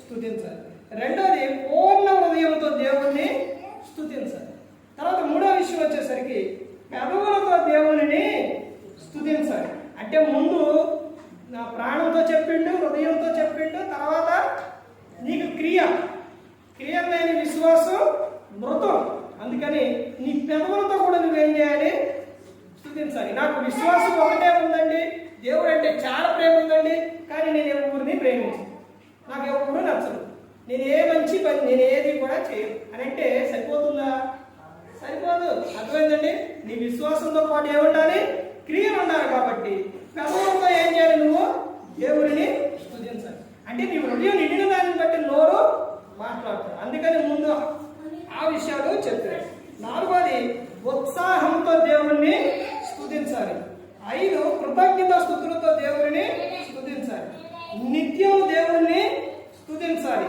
స్తుతించాలి, రెండోది పూర్ణ హృదయంతో దేవుణ్ణి స్తుతించాలి. తర్వాత 3వ విషయం వచ్చేసరికి పెదవులతో దేవుని స్తుతించాలి. అంటే ముందు నా ప్రాణంతో చెప్పిండు, హృదయంతో చెప్పిండు, తర్వాత నీకు క్రియ లేని విశ్వాసం మృతం. అందుకని నీ నీ పెదవులతో కూడా నువ్వేం చేయాలి? స్తుతించాలి. నాకు విశ్వాసం ఒకటే ఉందండి, దేవుడు అంటే చాలా ప్రేమ ఉందండి, కానీ నేను ఎవరిని ప్రేమించను, నాకు ఎవరు నచ్చదు, నేను ఏ మంచి పని నేను ఏది కూడా చేయను అని అంటే సరిపోతుందా? సరిపోదు. అర్థమైందండి? నీ విశ్వాసంతో పాటు ఏముండాలి? క్రియలు ఉండాలి. కాబట్టి పెదవులతో ఏం చేయాలి? నువ్వు దేవుడిని స్తుతించాలి. అంటే నీ హృదయం నిండిన దాన్ని బట్టి నోరు మాట్లాడతాడు. అందుకని ముందు ఆ విషయాలు చెప్పారు. 4వది ఉత్సాహంతో దేవుణ్ణి స్తుతించాలి. 5 కృతజ్ఞత స్తుతులతో దేవుడిని స్తుతించాలి. నిత్యం దేవుణ్ణి స్తుతించాలి,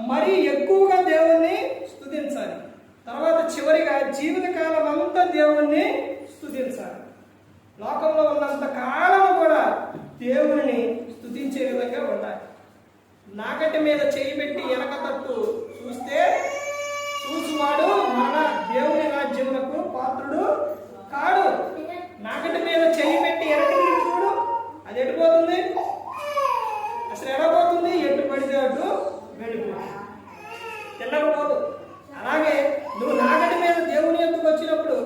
మరి ఎక్కువగా దేవుణ్ణి స్తుతించాలి. తర్వాత చివరిగా జీవితకాలం అంతా దేవుణ్ణి స్తుతించాలి. లోకంలో ఉన్నంత కాలం కూడా దేవుని స్తుతించే విధంగా ఉండాలి. నాగటి మీద చేయి పెట్టి వెనక తట్టు చూస్తే చూసువాడు మన దేవుని రాజ్యములకు పాత్రుడు కాడు. నాగటి మీద చేయి పెట్టి వెనక చూడు, అది ఎడిపోతుంది, అసలు ఎడబోతుంది, ఎటు పడితే అటు వెళ్ళిపోతుంది, తెల్లకపోదు. అలాగే నువ్వు నాగటి మీద దేవుని ఎందుకు వచ్చినప్పుడు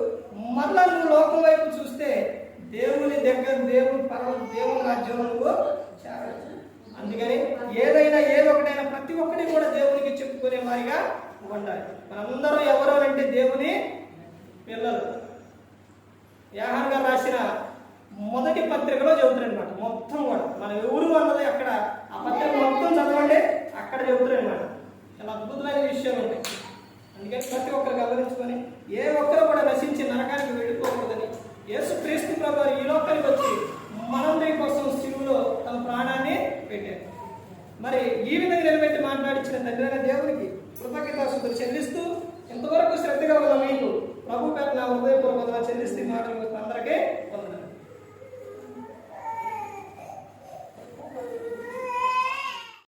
మళ్ళా నువ్వు లోకం వైపు చూస్తే దేవుని దగ్గర దేవుని రాజ్యంలో నువ్వు చేరవచ్చు. అందుకని ఏదొకటైనా ప్రతి ఒక్కటి కూడా దేవునికి చెప్పుకునే వారిగా ఉండాలి. మనందరూ ఎవరు అంటే దేవుని పిల్లలు. యోహాను గారు రాసిన మొదటి పత్రికలో చెబుతారనమాట. మొత్తం కూడా మనం ఎవరు అన్నది అక్కడ ఆ పత్రిక మొత్తం చదవండి, అక్కడ చెబుతారనమాట. చాలా అద్భుతమైన విషయాలు ఉంటాయి. అందుకని ప్రతి ఒక్కరు గమనించుకొని ఏ ఒక్కరు కూడా నశించి నరకానికి వెళ్ళిపోకూడదని యేసుక్రీస్తు ప్రభువు ఈ లోకానికి వచ్చి మనందరి కోసం శిలువలో తన ప్రాణాన్ని పెట్టారు. మరి ఈ విధంగా నిలబెట్టి మాట్లాడించిన తండ్రి దేవునికి కృతజ్ఞతాస్తుతులు చెల్లిస్తూ ఇంతవరకు శ్రద్ధగా ఉన్న మీకు ప్రభు పేరు నా హృదయపూర్వకంగా చెల్లిస్తూ మాటలు అందరికీ